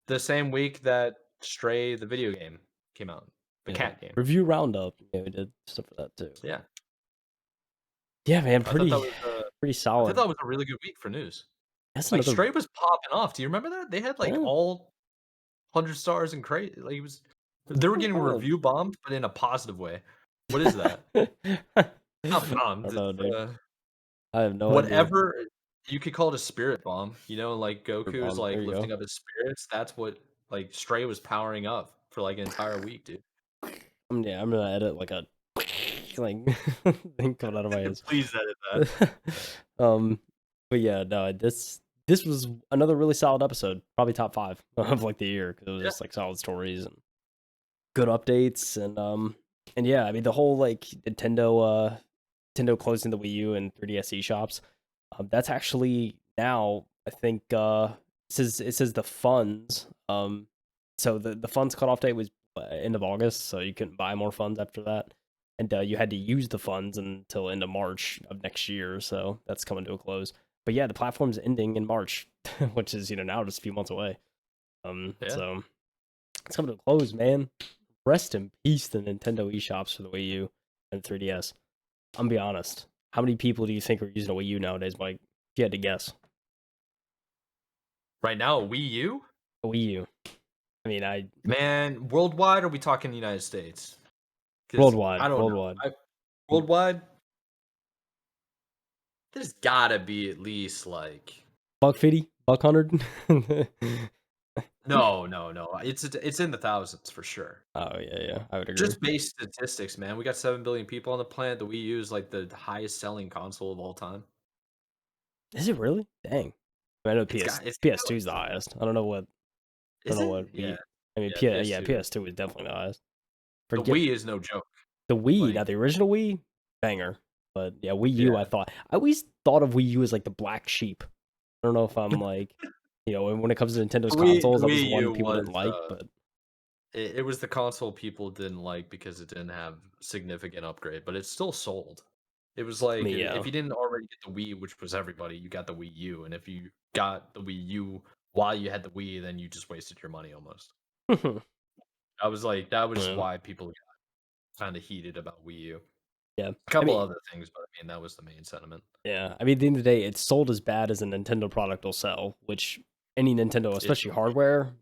S1: the same week that Stray the video game came out. The
S2: Yeah.
S1: cat game.
S2: Review roundup. Yeah, we did stuff for that too.
S1: Yeah.
S2: Yeah, man,
S1: I thought that
S2: pretty
S1: was
S2: pretty
S1: I thought
S2: solid.
S1: that was a really good week for news.
S2: That's
S1: Like
S2: another
S1: Stray was popping off. Do you remember that? They had like
S2: yeah.
S1: all 100 stars and crazy. Like it was they were getting
S2: Solid.
S1: review bombed, but in a positive way. What is that?
S2: I
S1: Not bombed.
S2: don't know,
S1: It's
S2: dude. I have no idea.
S1: whatever you could call it a spirit bomb, like
S2: Your
S1: Goku is
S2: bomb. There
S1: like
S2: you
S1: lifting
S2: go.
S1: up his spirits. That's what like Stray was powering up for like an entire week, dude.
S2: Yeah, I'm gonna edit like a like thing coming out of my ears.
S1: Please edit that.
S2: um, but yeah, no, this was another really solid episode. Probably top 5 of like the year because it was
S1: Yeah.
S2: just like solid stories and good updates and yeah, I mean the whole like Nintendo closing the Wii U and 3DS eShops. That's actually now I think it says the funds. So the funds cutoff date was end of August, so you couldn't buy more funds after that, and you had to use the funds until end of March of next year. So that's coming to a close. But yeah, the platform's ending in March, which is now just a few months away.
S1: Yeah.
S2: So it's coming to a close, man. Rest in peace, the Nintendo eShops for the Wii U and 3DS. I'm gonna be honest. How many people do you think are using a Wii U nowadays, Mike? If you had to guess.
S1: Right now, Wii U?
S2: A Wii U. I mean,
S1: Man, worldwide or are we talking United States? 'Cause
S2: worldwide,
S1: I don't know.
S2: worldwide.
S1: Worldwide, there's gotta be at least like
S2: Buck 50, buck 100.
S1: no, no, no. It's in the thousands for sure.
S2: Oh yeah, I would agree.
S1: Just base statistics, man. We got 7 billion people on the planet. The Wii U is like the highest selling console of all time.
S2: Is it really? Dang. I know
S1: It's
S2: PS2 is the highest. I don't know what. I don't
S1: is
S2: know
S1: it?
S2: what
S1: Yeah,
S2: Wii. I mean,
S1: yeah, PS2.
S2: PS2 is definitely the highest.
S1: The
S2: Forget
S1: Wii is no joke.
S2: the Wii. Now
S1: Like,
S2: the original Wii, banger. But yeah, Wii U.
S1: yeah.
S2: I always thought of Wii U as like the black sheep. I don't know if I'm like, when it comes to Nintendo's consoles, that was
S1: Wii
S2: the one
S1: U
S2: people
S1: was
S2: didn't like. But
S1: it was the console people didn't like because it didn't have significant upgrade, but it still sold. It was
S2: I
S1: like
S2: mean,
S1: if you didn't already get the Wii, which was everybody, you got the Wii U, and if you got the Wii U while you had the Wii, then you just wasted your money almost.
S2: yeah.
S1: That was
S2: Yeah.
S1: why people got kind of heated about Wii U.
S2: Yeah.
S1: A couple
S2: I mean,
S1: other things, but I mean that was the main sentiment.
S2: yeah. I mean, at the end of the day, it's sold as bad as a Nintendo product will sell, which any Nintendo,
S1: It,
S2: especially hardware,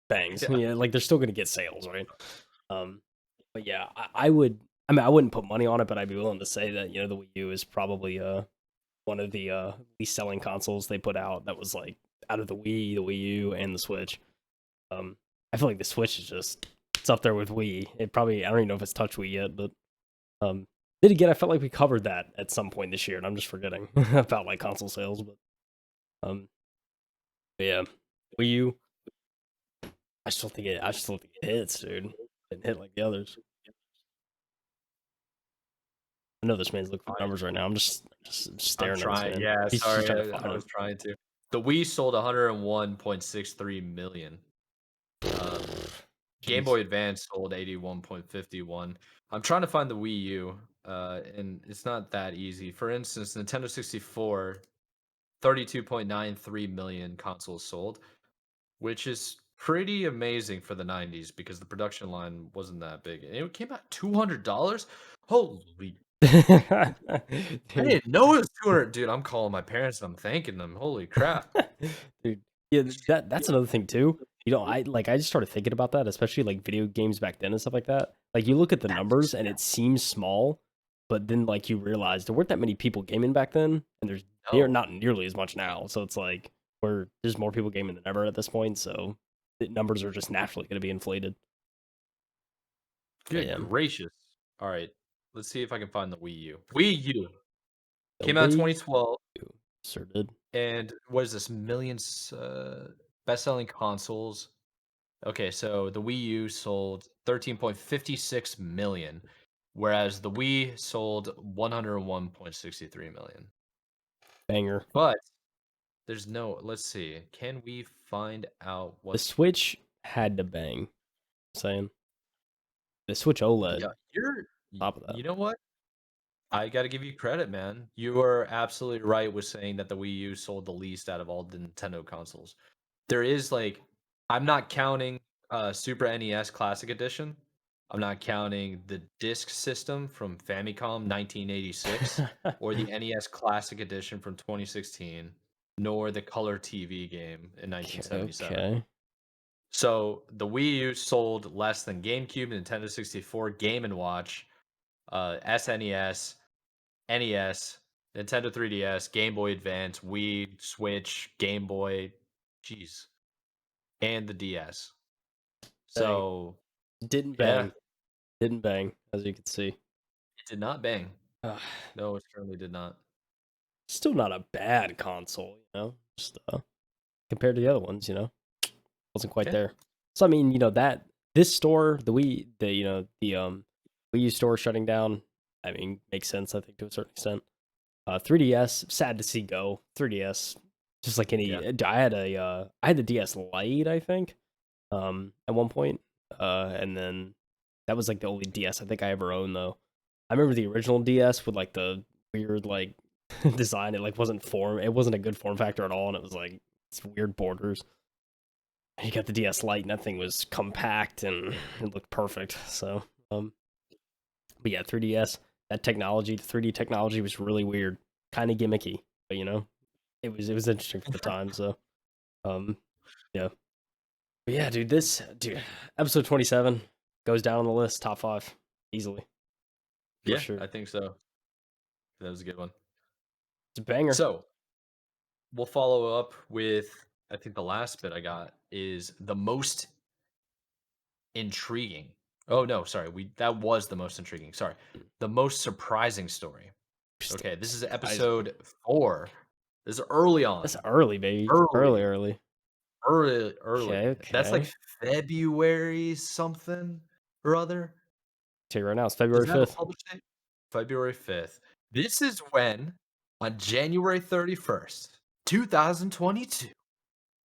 S2: bangs.
S1: yeah,
S2: Yeah, like they're still gonna get sales, right? But yeah, I would. I mean, I wouldn't put money on it, but I'd be willing to say that the Wii U is probably one of the least selling consoles they put out. That was like out of the Wii U, and the Switch. I feel like the Switch is just it's up there with Wii. It probably I don't even know if it's touched Wii yet, but then again, I felt like we covered that at some point this year, and I'm just forgetting about like console sales. But yeah, Wii U. I still think it hits, dude. It didn't hit like the others. I know this man's looking for numbers right now. I'm just
S1: I'm
S2: staring at this
S1: trying.
S2: man.
S1: Yeah,
S2: He's just
S1: sorry,
S2: trying to find
S1: I
S2: him.
S1: was trying to. The Wii sold 101.63 million. Game
S2: Jeez.
S1: Boy Advance sold 81.51. I'm trying to find the Wii U, and it's not that easy. For instance, Nintendo 64, 32.93 million consoles sold, which is pretty amazing for the 90s because the production line wasn't that big. And it came out $200. Holy! I
S2: Dude.
S1: didn't know it was 200. Dude, I'm calling my parents and I'm thanking them. Holy crap.
S2: Dude, yeah, that's another thing too. I just started thinking about that, especially like video games back then and stuff like that. Like you look at the numbers and it seems small, but then like you realize there weren't that many people gaming back then, and
S1: No.
S2: not nearly as much now. So it's like there's more people gaming than ever at this point. So the numbers are just naturally going to be inflated. But
S1: Good
S2: yeah,
S1: gracious. All right. Let's see if I can find the Wii U. Wii U
S2: the
S1: came out in
S2: way
S1: 2012,
S2: you sure did.
S1: and what is this? Millions best-selling consoles. Okay, so the Wii U sold 13.56 million, whereas the Wii sold 101.63 million.
S2: Banger.
S1: But there's no, let's see. Can we find out
S2: The
S1: what?
S2: Switch had to bang. I'm saying the Switch
S1: Yeah,
S2: OLED.
S1: you're,
S2: Top of that.
S1: you know what? I got to give you credit, man. You are absolutely right with saying that the Wii U sold the least out of all the Nintendo consoles. There is like, I'm not counting Super NES Classic Edition. I'm not counting the disc system from Famicom 1986 or the NES Classic Edition from 2016, nor the color TV game in 1977.
S2: Okay.
S1: So the Wii U sold less than GameCube, Nintendo 64, Game and Watch, SNES, NES, Nintendo 3DS, Game Boy Advance, Wii, Switch, Game Boy, jeez, and the DS.
S2: Bang.
S1: So,
S2: Didn't
S1: yeah,
S2: bang. Didn't bang, as you can see.
S1: it did not bang.
S2: Uh,
S1: No, it certainly did not.
S2: Still not a bad console, Just compared to the other ones, wasn't quite
S1: Yeah,
S2: there. So I mean, that this store, the Wii, the Wii U store shutting down. I mean, makes sense. I think to a certain extent. 3DS, sad to see go. 3DS, just like
S1: yeah.
S2: any. I had the DS Lite, I think, at one point, and then that was like the only DS I think I ever owned though. I remember the original DS with like the weird like design. It wasn't a good form factor at all, and it was like it's weird borders. You got the DS Lite, and that thing was compact and it looked perfect. So, but yeah, 3DS, that technology, the 3D technology was really weird, kind of gimmicky, but it was interesting for the time. So, um, yeah, but yeah, dude, episode 27 goes down on the list, top five, easily for
S1: Yeah,
S2: sure.
S1: I think so. That was a good one.
S2: It's a banger.
S1: So, we'll follow up with, I think the last bit I got is the most intriguing. Oh no, sorry. That was the most intriguing. Sorry. The most surprising story.
S2: Just
S1: Okay, this is
S2: surprising.
S1: episode 4. This is early
S2: That's
S1: on.
S2: early, baby.
S1: Early.
S2: Early.
S1: Early.
S2: Okay,
S1: That's like
S2: okay.
S1: February something or other.
S2: Tell you right now, it's
S1: Does
S2: February
S1: it have a
S2: 5th.
S1: publish date? February 5th. This is when, on January 31st, 2022,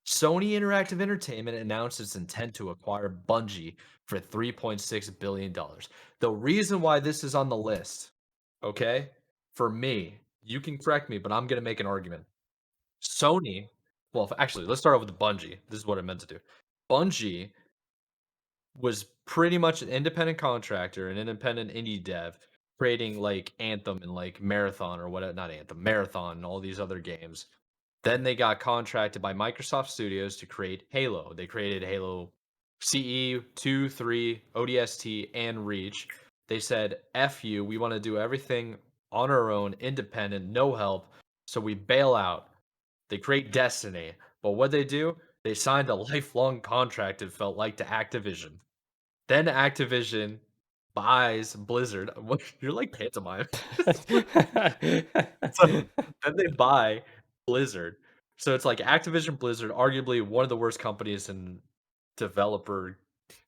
S1: Sony Interactive Entertainment announced its intent to acquire Bungie for $3.6 billion. The reason why this is on the list, okay, for me, you can correct me, but I'm going to make an argument. Sony, well, actually, let's start off with the Bungie. This is what I meant to do. Bungie was pretty much an independent contractor, an independent indie dev, creating like Anthem and like Marathon or what, not Anthem, Marathon and all these other games. Then they got contracted by Microsoft Studios to create Halo. They created Halo CE 2, 3, ODST, and Reach. They said, F you, we want to do everything on our own, independent, no help. So we bail out. They create Destiny. But what they do, they signed a lifelong contract, it felt like, to Activision. Then Activision buys Blizzard. What, you're like pantomime. So then they buy Blizzard. So it's like Activision Blizzard, arguably one of the worst companies in developer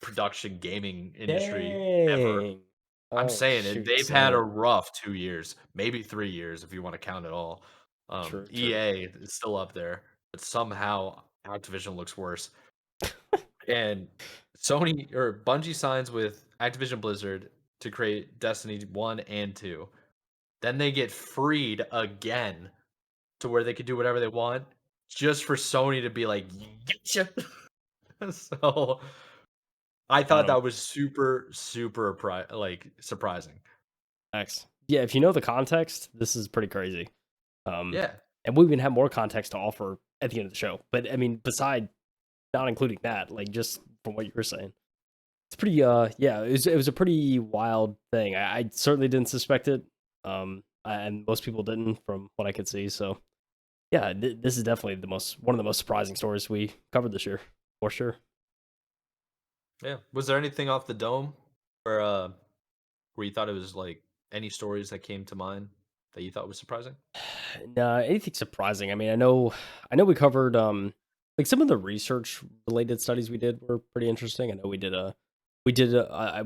S1: production gaming industry ever.
S2: Dang.
S1: I'm
S2: Oh
S1: saying it.
S2: shoot,
S1: They've had a
S2: same.
S1: rough 2 years, maybe 3 years if you want to count it all.
S2: True, true.
S1: EA is still up there, but somehow Activision looks worse. And Sony or Bungie signs with Activision Blizzard to create Destiny 1 and 2. Then they get freed again to where they could do whatever they want just for Sony to be like, "Getcha." So I
S2: Got
S1: thought
S2: him.
S1: that was super, super surprising.
S2: X. yeah, if you know the context, this is pretty crazy. Um,
S1: Yeah.
S2: and we even have more context to offer at the end of the show. But I mean, beside not including that, like just from what you were saying, it's pretty. Yeah, it was a pretty wild thing. I certainly didn't suspect it. And most people didn't, from what I could see. So yeah, this is definitely one of the most surprising stories we covered this year, for sure.
S1: Yeah. Was there anything off the dome where where you thought it was like any stories that came to mind that you thought was surprising?
S2: No, anything surprising. I mean, I know we covered like some of the research related studies we did were pretty interesting. I know we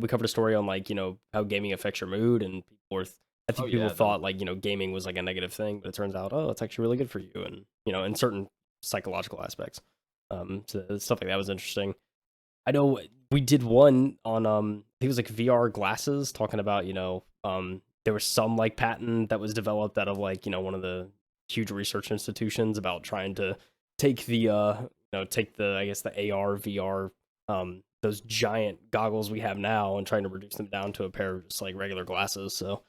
S2: covered a story on like, how gaming affects your mood, and I
S1: Oh
S2: think people
S1: yeah, that was
S2: thought like, gaming was like a negative thing, but it turns out, oh, it's actually really good for you, and in certain psychological aspects. So stuff like that was interesting. I know we did one on I think it was like VR glasses, talking about, there was some like patent that was developed out of like, one of the huge research institutions about trying to take the I guess the AR VR, those giant goggles we have now, and trying to reduce them down to a pair of just like regular glasses. So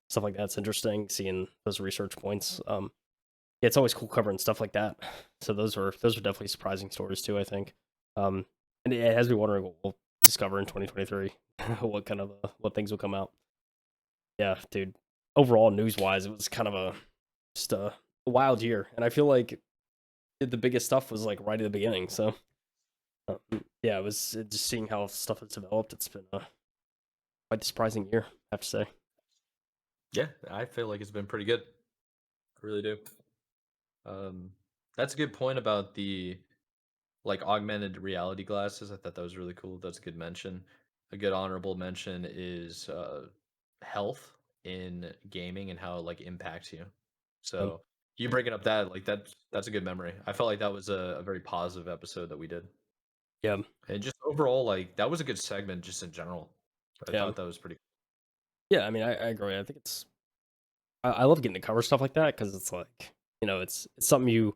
S2: stuff like that's interesting, seeing those research points. Yeah, it's always cool covering stuff like that. So those are definitely surprising stories too, I think. Um, and it has me wondering what we'll discover in 2023, what kind of what things will come out. Yeah, dude. Overall, news wise, it was kind of just a wild year, and I feel like the biggest stuff was like right at the beginning. So yeah, it was just seeing how stuff has developed. It's been quite a surprising year, I have to say.
S1: yeah. I feel like it's been pretty good. I really do. Um, that's a good point about the like augmented reality glasses. I thought that was really cool. That's a good mention. A good honorable mention is health in gaming and how it like impacts you.
S2: Um,
S1: So you bringing up that like that's a good memory. I felt like that was a very positive episode that we did,
S2: yeah,
S1: and just overall like that was a good segment just in general. I
S2: yeah,
S1: thought that was pretty.
S2: yeah. I mean, I agree. I think I love getting to cover stuff like that, because it's like, it's something you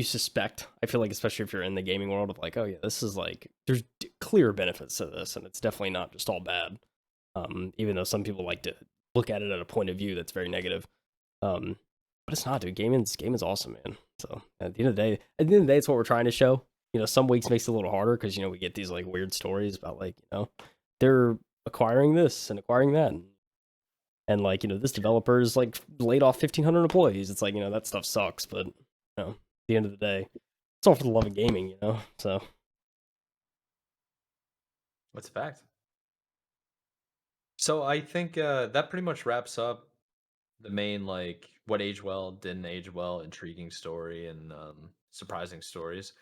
S2: suspect. I feel like, especially if you're in the gaming world, of like, oh yeah, this is like, there's clear benefits to this, and it's definitely not just all bad. Even though some people like to look at it at a point of view that's very negative. Um, but it's not, dude. Gaming's awesome, man. So at the end of the day, it's what we're trying to show. Some weeks makes it a little harder because we get these like weird stories about like, they're acquiring this and acquiring that, and like, this developer's like laid off 1,500 employees. It's like, that stuff sucks, but at the end of the day, it's all for the love of gaming. So
S1: What's a fact? So I think that pretty much wraps up the main like what aged well, didn't age well, intriguing story and surprising stories.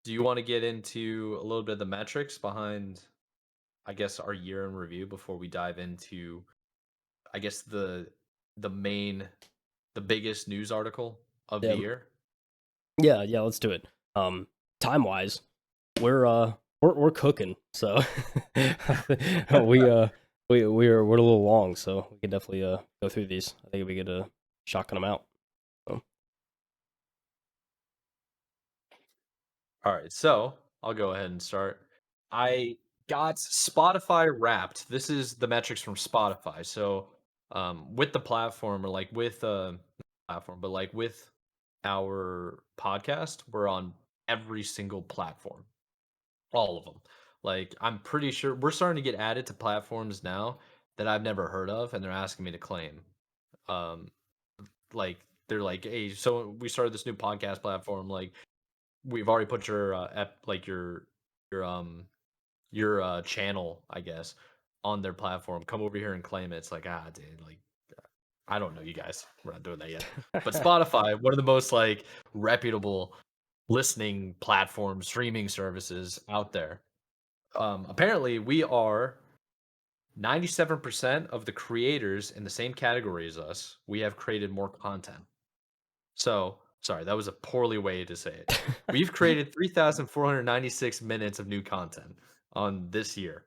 S1: Do you want to get into a little bit of the metrics behind, I guess, our year in review before we dive into, I guess, the main, the biggest news article of the
S2: yeah,
S1: year?
S2: yeah, let's do it. Time wise, we're cooking, so we we're a little long, so we can definitely go through these. I think it'd be good to shotgun them out. So,
S1: All right, so I'll go ahead and start. I got Spotify Wrapped. This is the metrics from Spotify. So, with the platform, or like with platform, but like with our podcast, we're on every single platform, all of them. Like, I'm pretty sure we're starting to get added to platforms now that I've never heard of, and they're asking me to claim. Um, like they're like, hey, so we started this new podcast platform. Like, we've already put your like your channel, I guess, on their platform. Come over here and claim it. It's like, ah, dude, like I don't know you guys. We're not doing that yet. But Spotify, one of the most like reputable listening platforms, streaming services out there. Apparently we are 97% of the creators in the same category as us. We have created more content. So, sorry, that was a poorly way to say it. We've created 3,496 minutes of new content on this year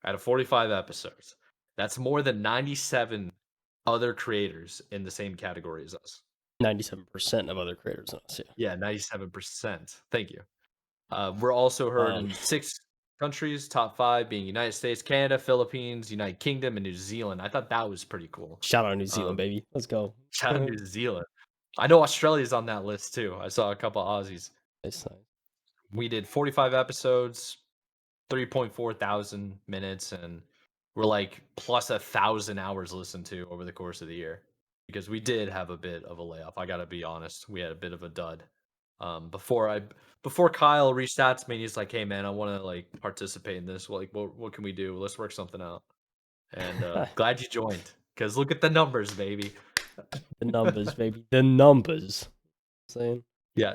S1: out of 45 episodes. That's more than 97 other creators in the same category as us.
S2: 97% of other creators on us. Yeah.
S1: Yeah, 97%. Thank you. We're also heard
S2: Um,
S1: in six. countries, top 5 being United States, Canada, Philippines, United Kingdom, and New Zealand. I thought that was pretty cool.
S2: Shout out New Zealand,
S1: Um,
S2: baby. Let's go.
S1: Shout out New Zealand. I know Australia's on that list too. I saw a couple Aussies.
S2: Nice, nice.
S1: We did 45 episodes, 3.4 thousand minutes, and we're like plus 1,000 hours listened to over the course of the year because we did have a bit of a layoff. I gotta be honest, we had a bit of a dud. Before Kyle reached out to me, and he's like, "Hey man, I want to like participate in this. Like, what can we do? Let's work something out." And glad you joined because look at the numbers, baby.
S2: The numbers, baby. The numbers. Saying.
S1: Yeah,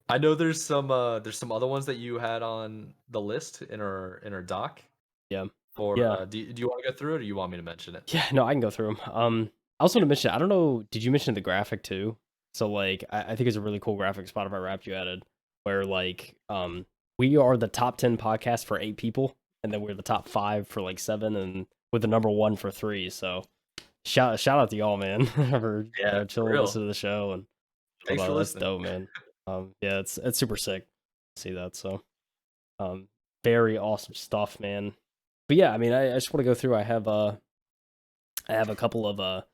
S1: I know there's some other ones that you had on the list in our doc.
S2: Yeah.
S1: Or
S2: Yeah.
S1: do you want to go through it, or you want me to mention it?
S2: Yeah, no, I can go through them. I also want to mention, I don't know, did you mention the graphic too? So like, I think it's a really cool graphic Spotify Wrapped you added, where like, we are the top 10 podcast for 8 people, and then we're the top 5 for like 7, and we're the number 1 for 3. So shout out to y'all, man, for chilling, listening to the show, and
S1: thanks for
S2: that's
S1: listening.
S2: dope, man. Yeah, it's super sick to see that. So, very awesome stuff, man. But yeah, I mean, I just want to go through. I have a couple of a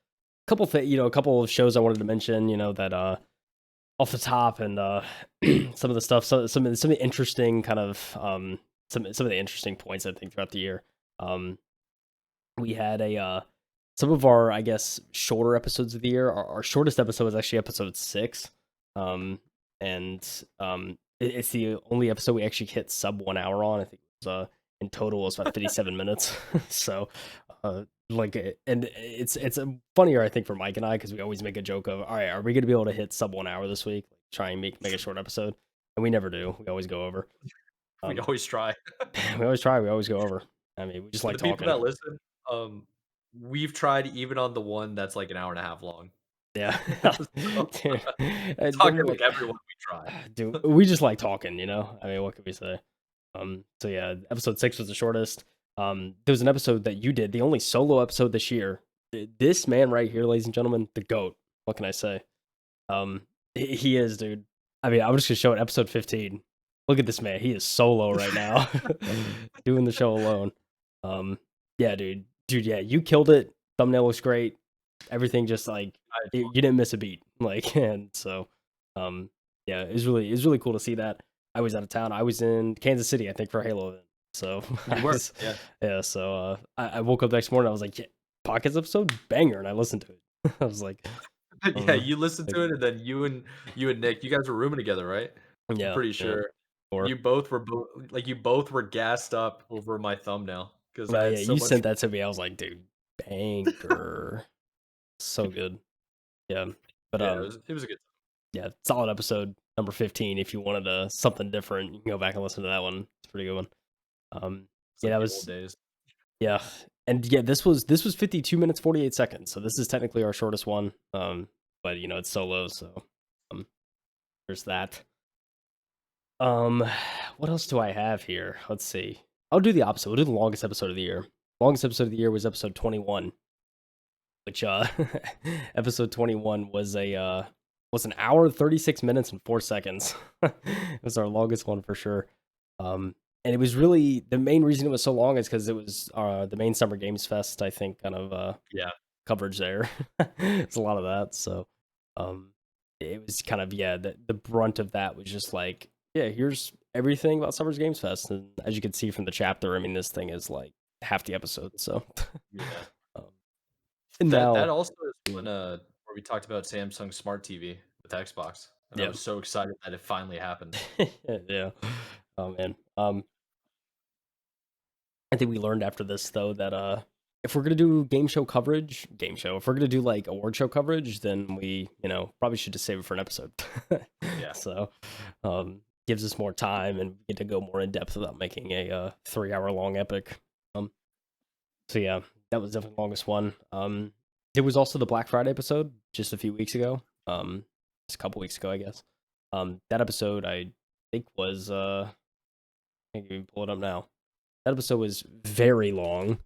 S2: couple of shows I wanted to mention, that off the top, and some of the stuff, some of the interesting kind of some of the interesting points I think throughout the year. We had some of our, I guess, shorter episodes of the year. Our shortest episode was actually episode 6. It's the only episode we actually hit sub 1 hour on. I think it was in total it was about 57 minutes. So and it's funnier, I think, for Mike and I, because we always make a joke of, all right, are we going to be able to hit sub 1 hour this week? Like, try and make a short episode, and we never do. We always go over.
S1: We always try.
S2: We always try. We always go over. I mean, we just like talking.
S1: People that listen, we've tried even on the one that's like an hour and a half long.
S2: Yeah.
S1: Talking like everyone we try.
S2: Dude, we just like talking, I mean, what could we say? So yeah, episode 6 was the shortest. There was an episode that you did, the only solo episode this year. This man right here, ladies and gentlemen, the GOAT. What can I say? He is, dude. I mean, I'm just gonna show it. Episode 15. Look at this man. He is solo right now, doing the show alone. Yeah, dude. Yeah, you killed it. Thumbnail looks great. Everything just like you didn't miss a beat. Like, and so, yeah, it was really cool to see that. I was out of town. I was in Kansas City, I think, for a Halo event. So yeah. So I woke up the next morning. I was like, yeah, podcast episode banger, and I listened to it. I was like,
S1: yeah, you listened to it, and then you and Nick, you guys were rooming together, right?
S2: Yeah,
S1: I'm pretty sure. You both were gassed up over my thumbnail because
S2: you sent that to me. I was like, dude, banger, so good. Yeah, but
S1: it was a good time.
S2: Yeah, solid episode number 15. If you wanted something different, you can go back and listen to that one. It's a pretty good one. Yeah, that was old days. Yeah, and yeah, this was 52 minutes 48 seconds. So this is technically our shortest one. But it's solo, so there's that. What else do I have here? Let's see. I'll do the opposite. We'll do the longest episode of the year. Longest episode of the year was episode 21, which episode 21 was an hour 36 minutes and 4 seconds. It was our longest one for sure. And it was really, the main reason it was so long is because it was the main Summer Games Fest, I think, kind of coverage there. It's a lot of that. So it was kind of, the brunt of that was just like, yeah, here's everything about Summer's Games Fest. And as you can see from the chapter, I mean, this thing is like half the episode. So
S1: yeah.
S2: And
S1: that also is when where we talked about Samsung Smart TV with Xbox. And I was so excited that it finally happened.
S2: Yeah. Oh man. I think we learned after this though that if we're gonna do if we're gonna do like award show coverage, then we probably should just save it for an episode.
S1: Yeah.
S2: So gives us more time and we get to go more in depth without making a 3-hour long epic. So yeah, that was definitely the longest one. There was also the Black Friday episode just a few weeks ago. Just a couple weeks ago, I guess. That episode I think was I can't even pull it up now. That episode was very long.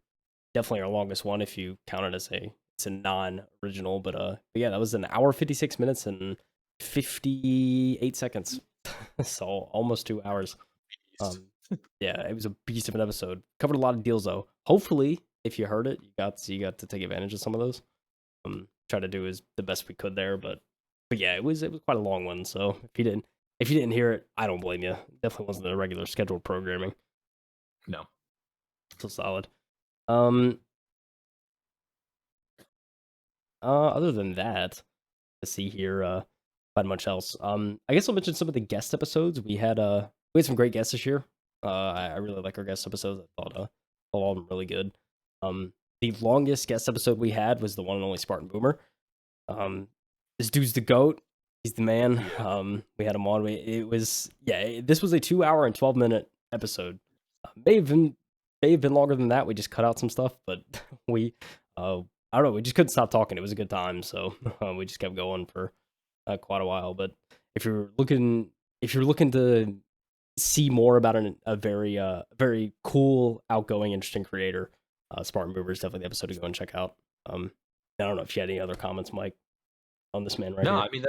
S2: Definitely our longest one if you count it as it's a non-original, but yeah, that was an hour 56 minutes and 58 seconds. So almost 2 hours. Yeah, it was a beast of an episode. Covered a lot of deals though. Hopefully, if you heard it, you got to take advantage of some of those. Try to do as the best we could there, but yeah, it was quite a long one. So if you didn't hear it, I don't blame you. Definitely wasn't a regular scheduled programming.
S1: No.
S2: So solid. Um, Other than that, let's see here. Not much else. I guess I'll mention some of the guest episodes we had some great guests this year. I really like our guest episodes. All of them really good. The longest guest episode we had was the one and only Spartan Boomer. This dude's the goat. He's the man.
S1: Yeah.
S2: We had him on. This was a 2 hour and 12-minute episode. May have been longer than that. We just cut out some stuff, but we I don't know. We just couldn't stop talking. It was a good time, so we just kept going for quite a while. But if you're looking to see more about a very cool, outgoing, interesting creator, Spartan Boomer is definitely the episode to go and check out. I don't know if you had any other comments, Mike, on this man right
S1: No,
S2: here.
S1: I mean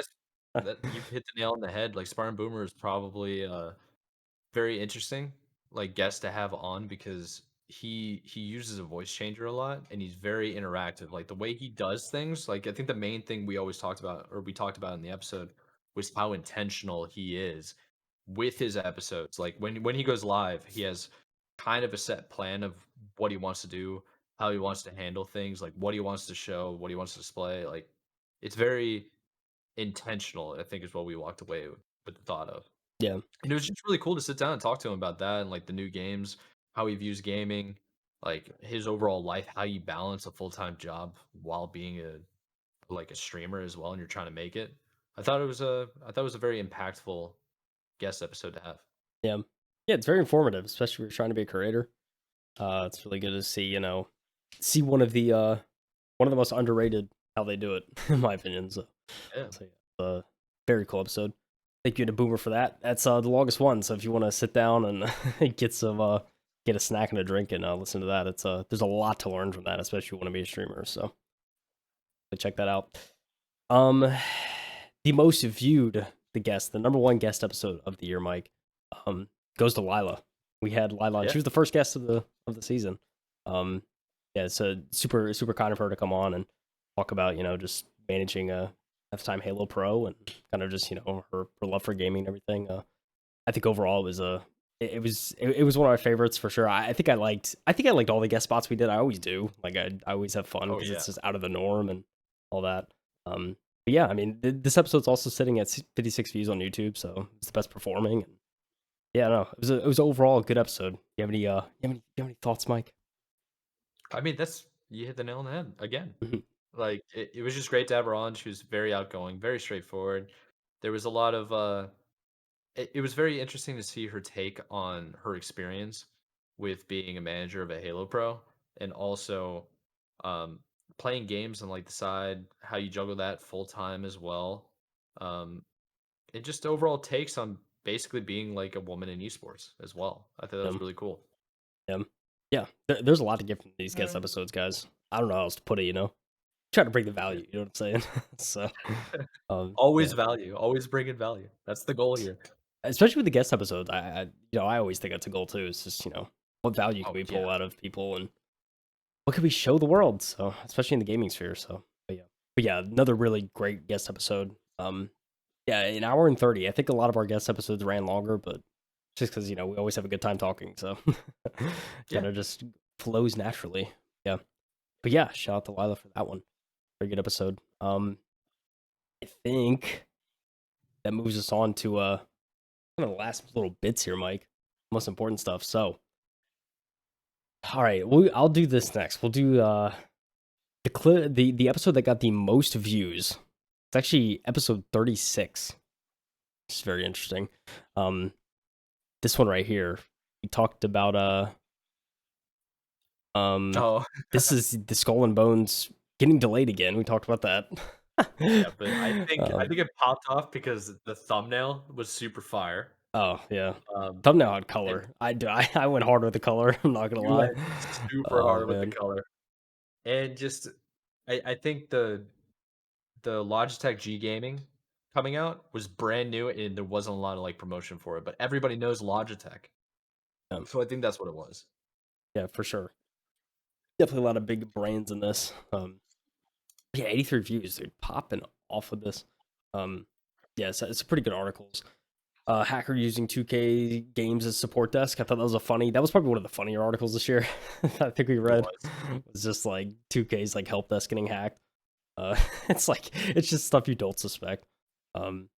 S1: that you've hit the nail on the head. Like Spartan Boomer is probably very interesting, like guest to have on because he uses a voice changer a lot and he's very interactive. Like the way he does things, like I think the main thing we always talked about or we talked about in the episode was how intentional he is with his episodes. Like when he goes live, he has kind of a set plan of what he wants to do, how he wants to handle things, like what he wants to show, what he wants to display. Like it's very intentional, I think is what we walked away with the thought of.
S2: Yeah,
S1: And it was just really cool to sit down and talk to him about that and like the new games, how he views gaming, like his overall life, how you balance a full-time job while being a streamer as well and you're trying to make it. I thought it was a very impactful guest episode to have.
S2: yeah, yeah. It's very informative, especially if you're trying to be a creator. It's really good to see see one of the most underrated how they do it, in my opinion.
S1: Yeah.
S2: So yeah, very cool episode. Thank you to Boomer for that. That's the longest one. So if you want to sit down and get a snack and a drink and listen to that, it's there's a lot to learn from that, especially if you want to be a streamer. So check that out. Um, the most viewed, the number one guest episode of the year, Mike, um, goes to Lila. We had Lila, and
S1: Yeah.
S2: she was the first guest of the season. Um, yeah, it's a super kind of her to come on and talk about just managing at the time Halo Pro and kind of just her love for gaming and everything. I think overall it was it was one of my favorites for sure. I think I liked all the guest spots we did. I always do. Like I always have fun
S1: Oh
S2: because
S1: yeah.
S2: it's just out of the norm and all that. But yeah, I mean this episode's also sitting at 56 views on YouTube, so it's the best performing. And yeah, no, it was overall a good episode. You have any thoughts, Mike?
S1: I mean, that's you hit the nail on the head again.
S2: Mhm.
S1: Like it was just great to have her on. She was very outgoing, very straightforward. There was a lot of it was very interesting to see her take on her experience with being a manager of a Halo Pro and also um, playing games on like the side, how you juggle that full time as well. Um, and just overall takes on basically being like a woman in esports as well. I thought that was
S2: Um,
S1: really cool.
S2: yeah, yeah. There's a lot to get from these guest
S1: Alright.
S2: episodes, guys. I don't know how else to put it. Try to bring the
S1: Yeah.
S2: value. You know what I'm saying? So,
S1: Always
S2: yeah.
S1: value, always bring in value. That's the goal here.
S2: Especially with the guest episodes, I always think that's a goal too. It's just what value can
S1: Oh
S2: we
S1: yeah.
S2: pull out of people and what can we show the world? So especially in the gaming sphere. So but yeah, another really great guest episode. Yeah, an hour and 30. I think a lot of our guest episodes ran longer, but just because we always have a good time talking, so
S1: Yeah.
S2: kind of just flows naturally. Yeah, but yeah, shout out to Lila for that one. Very good episode. I think that moves us on to kind of the last little bits here, Mike. Most important stuff. So, all right, I'll do this next. We'll do the episode that got the most views. It's actually episode 36. It's very interesting. Um, this one right here, we talked about um,
S1: Oh,
S2: this is the Skull and Bones getting delayed again. We talked about that.
S1: yeah, but I
S2: um,
S1: think it popped off because the thumbnail was super fire.
S2: oh yeah,
S1: Um,
S2: thumbnail had
S1: and
S2: color. I went hard with the color. I'm not gonna
S1: you
S2: lie.
S1: went super
S2: Oh
S1: hard with the
S2: man.
S1: color. And just I think the Logitech G Gaming coming out was brand new and there wasn't a lot of like promotion for it, but everybody knows Logitech. So I think that's what it was.
S2: Yeah, for sure. Definitely a lot of big brands in this. Yeah, 83 views, dude, popping off of this. Yeah, it's pretty good articles. Hacker using 2K games as support desk. I thought that was probably one of the funnier articles this year. I think we
S1: It
S2: read.
S1: was.
S2: It's just like 2K's like help desk getting hacked. It's like it's just stuff you don't suspect. Um,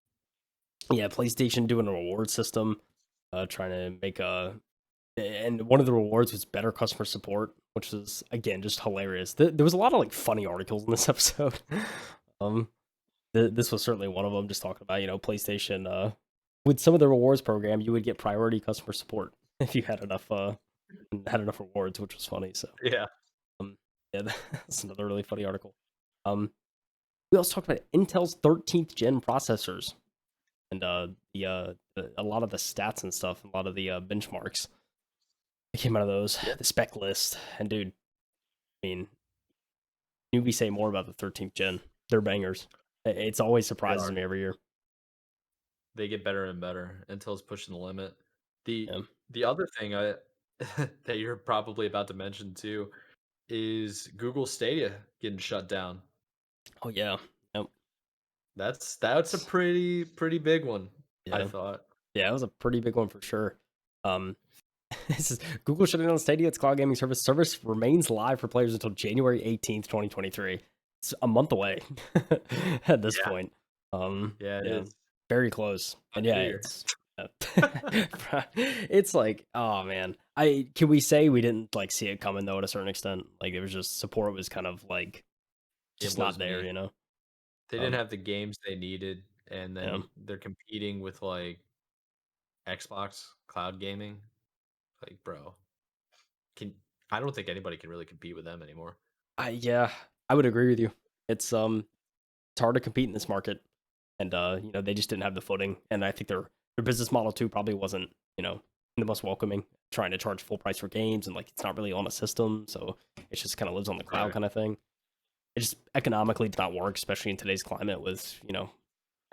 S2: yeah, PlayStation doing a reward system, trying to make and one of the rewards was better customer support, which is again just hilarious. There was a lot of like funny articles in this episode. um, this was certainly one of them. Just talking about PlayStation. With some of the rewards program, you would get priority customer support if you had enough rewards, which was funny. So
S1: Yeah.
S2: um, yeah, that's another really funny article. We also talked about Intel's 13th gen processors and a lot of the stats and stuff, a lot of the benchmarks that came out of those,
S1: Yeah.
S2: the spec list. And dude, I mean, newbies say more about the 13th gen. They're bangers. It's always
S1: They
S2: surprises
S1: are.
S2: me every year.
S1: They get better and better until it's pushing the limit. The
S2: Yeah.
S1: the other thing I that you're probably about to mention too is Google Stadia getting shut down.
S2: Oh yeah. Yep.
S1: That's a pretty big one, I
S2: Yeah.
S1: thought.
S2: Yeah, it was a pretty big one for sure. Um, this is Google shutting down Stadia. Its cloud gaming service remains live for players until January 18th, 2023. It's a month away at this
S1: Yeah.
S2: point.
S1: Yeah, it
S2: Yeah,
S1: is.
S2: very close. And yeah,
S1: Unclear.
S2: it's it's like, oh man. Can we say we didn't like see it coming though at a certain extent? Like it was just support was kind of like
S1: It
S2: just not
S1: was
S2: there,
S1: me.
S2: you know?
S1: They didn't
S2: Um,
S1: have the games they needed, and
S2: yeah.
S1: then they're competing with like Xbox cloud gaming. Like, bro, can I don't think anybody can really compete with them anymore.
S2: Yeah, I would agree with you. It's hard to compete in this market, and they just didn't have the footing. And I think their business model too probably wasn't the most welcoming. Trying to charge full price for games and like it's not really on a system, so it just kind of lives on the cloud
S1: Right.
S2: kind of thing. It just economically did not work, especially in today's climate with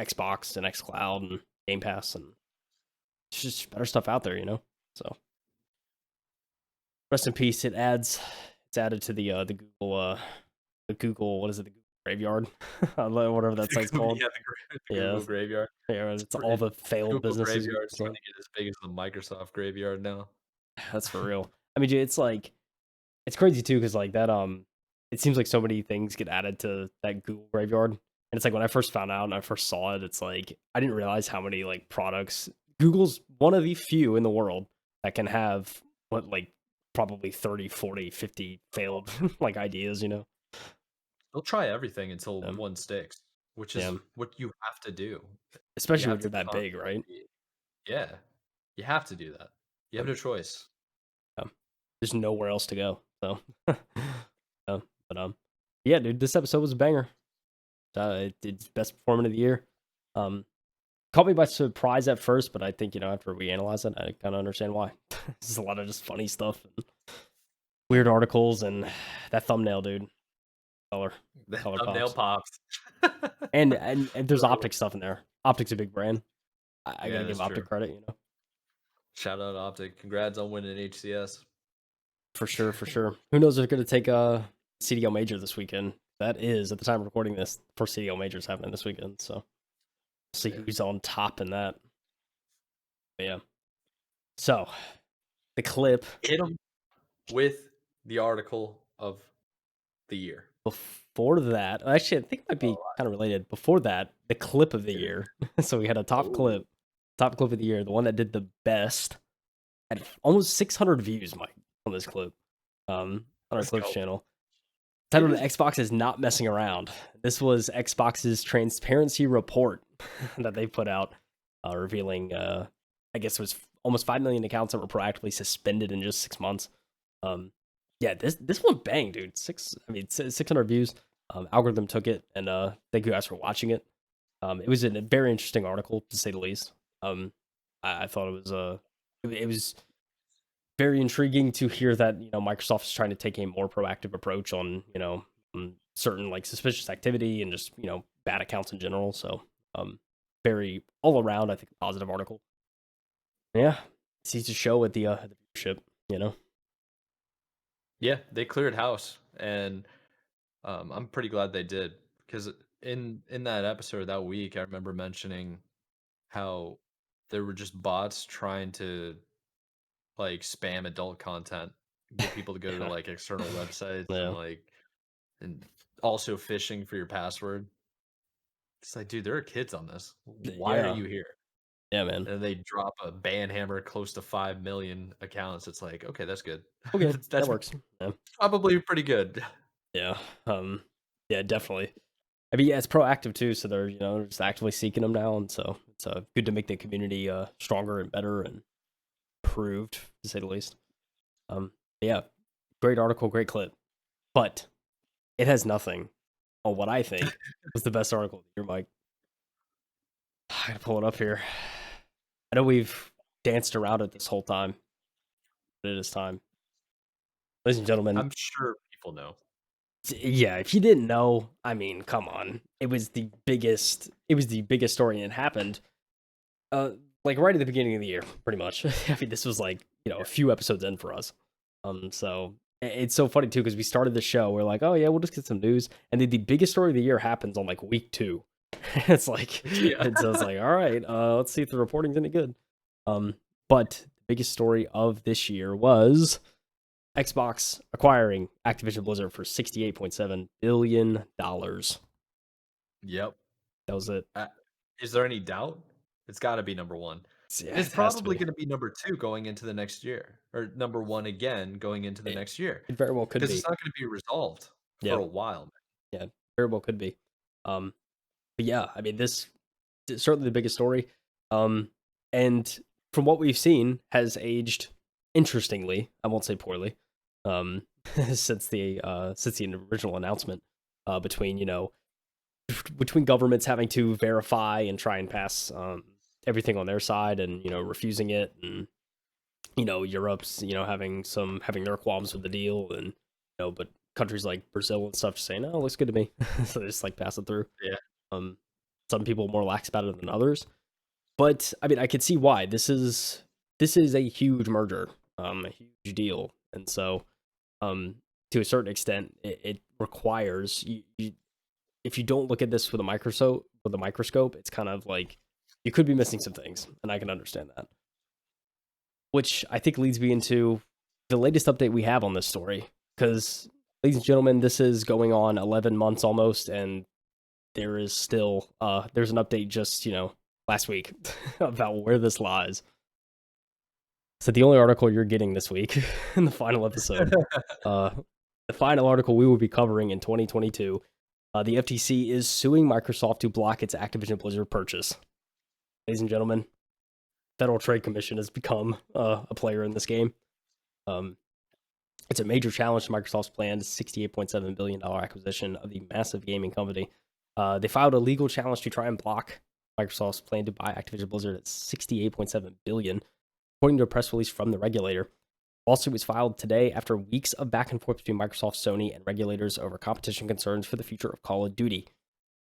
S2: Xbox and XCloud and Game Pass, and it's just better stuff out there, So rest in peace. It's added to the Google, what is it, the Google graveyard, whatever that site's called.
S1: Yeah, the
S2: Yeah,
S1: Google graveyard.
S2: yeah,
S1: It's
S2: it's all the failed
S1: Google
S2: businesses.
S1: graveyard's trying
S2: So
S1: to get as big as the Microsoft graveyard now.
S2: that's for real. I mean, dude, it's like it's crazy too because like that it seems like so many things get added to that Google graveyard, and it's like when I first found out and I first saw it, it's like I didn't realize how many like products Google's one of the few in the world that can have what like probably 30, 40, 50 failed like ideas.
S1: They'll try everything until
S2: Um,
S1: one sticks, which is
S2: yeah,
S1: what you have to do. You
S2: especially when
S1: have to
S2: you're that big, right?
S1: constantly, yeah, you have to do that. You have
S2: Um,
S1: no choice.
S2: yeah. There's nowhere else to go. So, but yeah, dude, this episode was a banger. It's best performance of the year. Um, Caught me by surprise at first, but I think after we analyze it, I kind of understand why. There's a lot of just funny stuff and weird articles, and that thumbnail, dude, color,
S1: The
S2: color
S1: thumbnail
S2: pops,
S1: pops.
S2: and there's
S1: So,
S2: Optic stuff in there. Optic's a big brand. I
S1: yeah,
S2: gotta give
S1: that's
S2: Optic
S1: true.
S2: credit.
S1: Shout out Optic. Congrats on winning HCS.
S2: For sure, for sure. Who knows if they're gonna take a CDL major this weekend? That is at the time of recording this, first CDL major is happening this weekend. So see
S1: Yeah.
S2: who's on top in that. But yeah. So the clip
S1: Hit them with the article of the year.
S2: before that, actually, I think it might be
S1: Oh,
S2: kind of related. Before that, the clip of the
S1: it is.
S2: year. So we had a
S1: Oh,
S2: top clip of the year, the one that did the best, had almost 600 views, Mike, on this clip, on our
S1: let's
S2: clips
S1: go.
S2: channel.
S1: It
S2: Titled
S1: is.
S2: Xbox is not messing around. This was Xbox's transparency report that they put out, revealing, I guess it was almost 5 million accounts that were proactively suspended in just 6 months. Um, yeah, this one bang, dude. 600 views. Algorithm took it, and thank you guys for watching it. It was a very interesting article to say the least. I thought it was very intriguing to hear that Microsoft is trying to take a more proactive approach on on certain like suspicious activity and just bad accounts in general. So very all around, I think, a positive article. Yeah, it seems to show at the ship, you know?
S1: Yeah, they cleared house, and I'm pretty glad they did because in that episode that week, I remember mentioning how there were just bots trying to like spam adult content, get people to go to
S2: Yeah.
S1: like external websites
S2: Yeah.
S1: and also phishing for your password. It's like, dude, there are kids on this. Why are
S2: Yeah.
S1: you here?
S2: Yeah, man.
S1: And they drop a ban hammer close to 5 million accounts. It's like, okay, that's good.
S2: Okay, that
S1: That's
S2: works. Yeah.
S1: probably pretty good.
S2: Yeah. Yeah, definitely. I mean, yeah, it's proactive too, so they're just actively seeking them now, and so it's good to make the community stronger and better and improved, to say the least. Um, yeah, great article, great clip, but it has nothing on what I think was the best article of the year, Mike. I gotta pull it up here. I know we've danced around it this whole time, but it is time, ladies and gentlemen.
S1: I'm sure people know.
S2: Yeah, if you didn't know, I mean, come on, it was the biggest. It was the biggest story, and it happened Uh, like right at the beginning of the year, pretty much. I mean, this was like a few episodes in for us. So it's so funny too because we started the show. We're like, oh yeah, we'll just get some news, and then the biggest story of the year happens on like week 2. It's like,
S1: Yeah.
S2: and so it's like, all right, let's see if the reporting's any good. But the biggest story of this year was Xbox acquiring Activision Blizzard for $68.7 billion.
S1: Yep.
S2: That was it.
S1: Uh, is there any doubt? It's got to be number one.
S2: Yeah,
S1: And it's
S2: it has to
S1: probably
S2: be.
S1: going to be number two going into the next year, or number one again going into the
S2: It,
S1: next year,
S2: it very well could
S1: because it's
S2: be.
S1: not going to be resolved for
S2: Yeah.
S1: a while.
S2: Yeah, very well could be. Um, but yeah, I mean, this is certainly the biggest story. And from what we've seen, has aged interestingly. I won't say poorly. Um, since the original announcement, between between governments having to verify and try and pass everything on their side, and refusing it, and Europe's having their qualms with the deal, and but countries like Brazil and stuff just saying, "Oh, it looks good to me," so they just like pass it through.
S1: Yeah.
S2: Um, some people more lax about it than others, but I mean, I could see why. This is a huge merger, a huge deal, and so to a certain extent, it requires if you don't look at this with a microscope, it's kind of like you could be missing some things, and I can understand that. Which I think leads me into the latest update we have on this story. Because, ladies and gentlemen, this is going on 11 months almost, and there is still there's an update just last week about where this lies. So the only article you're getting this week in the final episode, uh, the final article we will be covering in 2022, the FTC is suing Microsoft to block its Activision Blizzard purchase. Ladies and gentlemen, Federal Trade Commission has become a player in this game. Um, it's a major challenge to Microsoft's planned $68.7 billion acquisition of the massive gaming company. They filed a legal challenge to try and block Microsoft's plan to buy Activision Blizzard at $68.7 billion, according to a press release from the regulator. The lawsuit was filed today after weeks of back and forth between Microsoft, Sony, and regulators over competition concerns for the future of Call of Duty.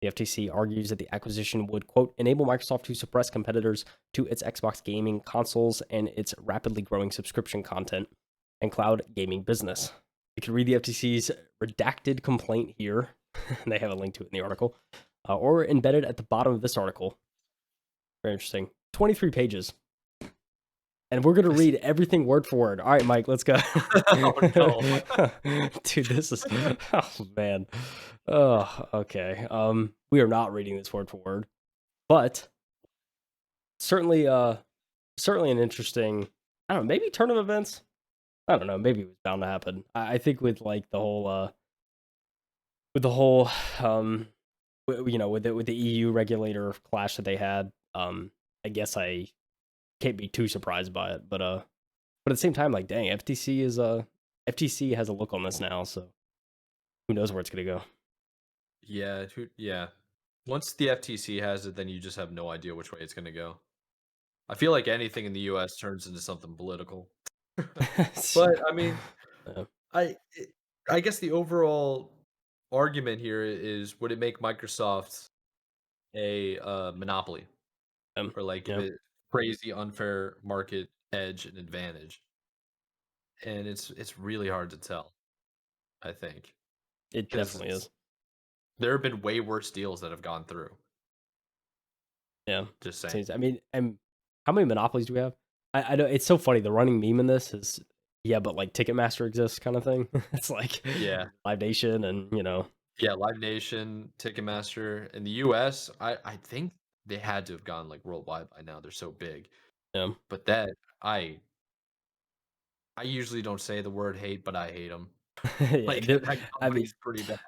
S2: The FTC argues that the acquisition would, quote, enable Microsoft to suppress competitors to its Xbox gaming consoles and its rapidly growing subscription content and cloud gaming business. You can read the FTC's redacted complaint here, and they have a link to it in the article, or embedded at the bottom of this article. Very interesting. 23 pages. And we're going to read everything word for word. All right, Mike, let's go.
S1: Oh, no.
S2: Dude, this is... Oh, man. Oh, okay. We are not reading this word for word. But certainly certainly an interesting, I don't know, maybe turn of events. I don't know, maybe it was bound to happen. I think with like the whole with the EU regulator clash that they had, I guess I can't be too surprised by it, but at the same time, like, dang, FTC has a look on this now, so who knows where it's gonna go.
S1: Yeah. Once the FTC has it, then you just have no idea which way it's going to go. I feel like anything in the US turns into something political. But I mean,
S2: Yeah,
S1: I it- I guess the overall argument here is, would it make Microsoft a monopoly, or like give
S2: yeah,
S1: it crazy unfair market edge and advantage? and it's really hard to tell, I think,
S2: It definitely
S1: because
S2: is.
S1: there have been way worse deals that have gone through.
S2: Yeah.
S1: Just saying.
S2: Seems. I mean, and how many monopolies do we have? I know it's so funny. The running meme in this is, yeah, but like Ticketmaster exists, kind of thing. It's like
S1: Yeah.
S2: Live Nation, and
S1: Yeah, Live Nation, Ticketmaster. In the US, I think they had to have gone, like, worldwide by now, they're so big.
S2: yeah,
S1: But that I usually don't say the word hate, but I hate them.
S2: yeah.
S1: Like, that
S2: I mean,
S1: company's pretty bad.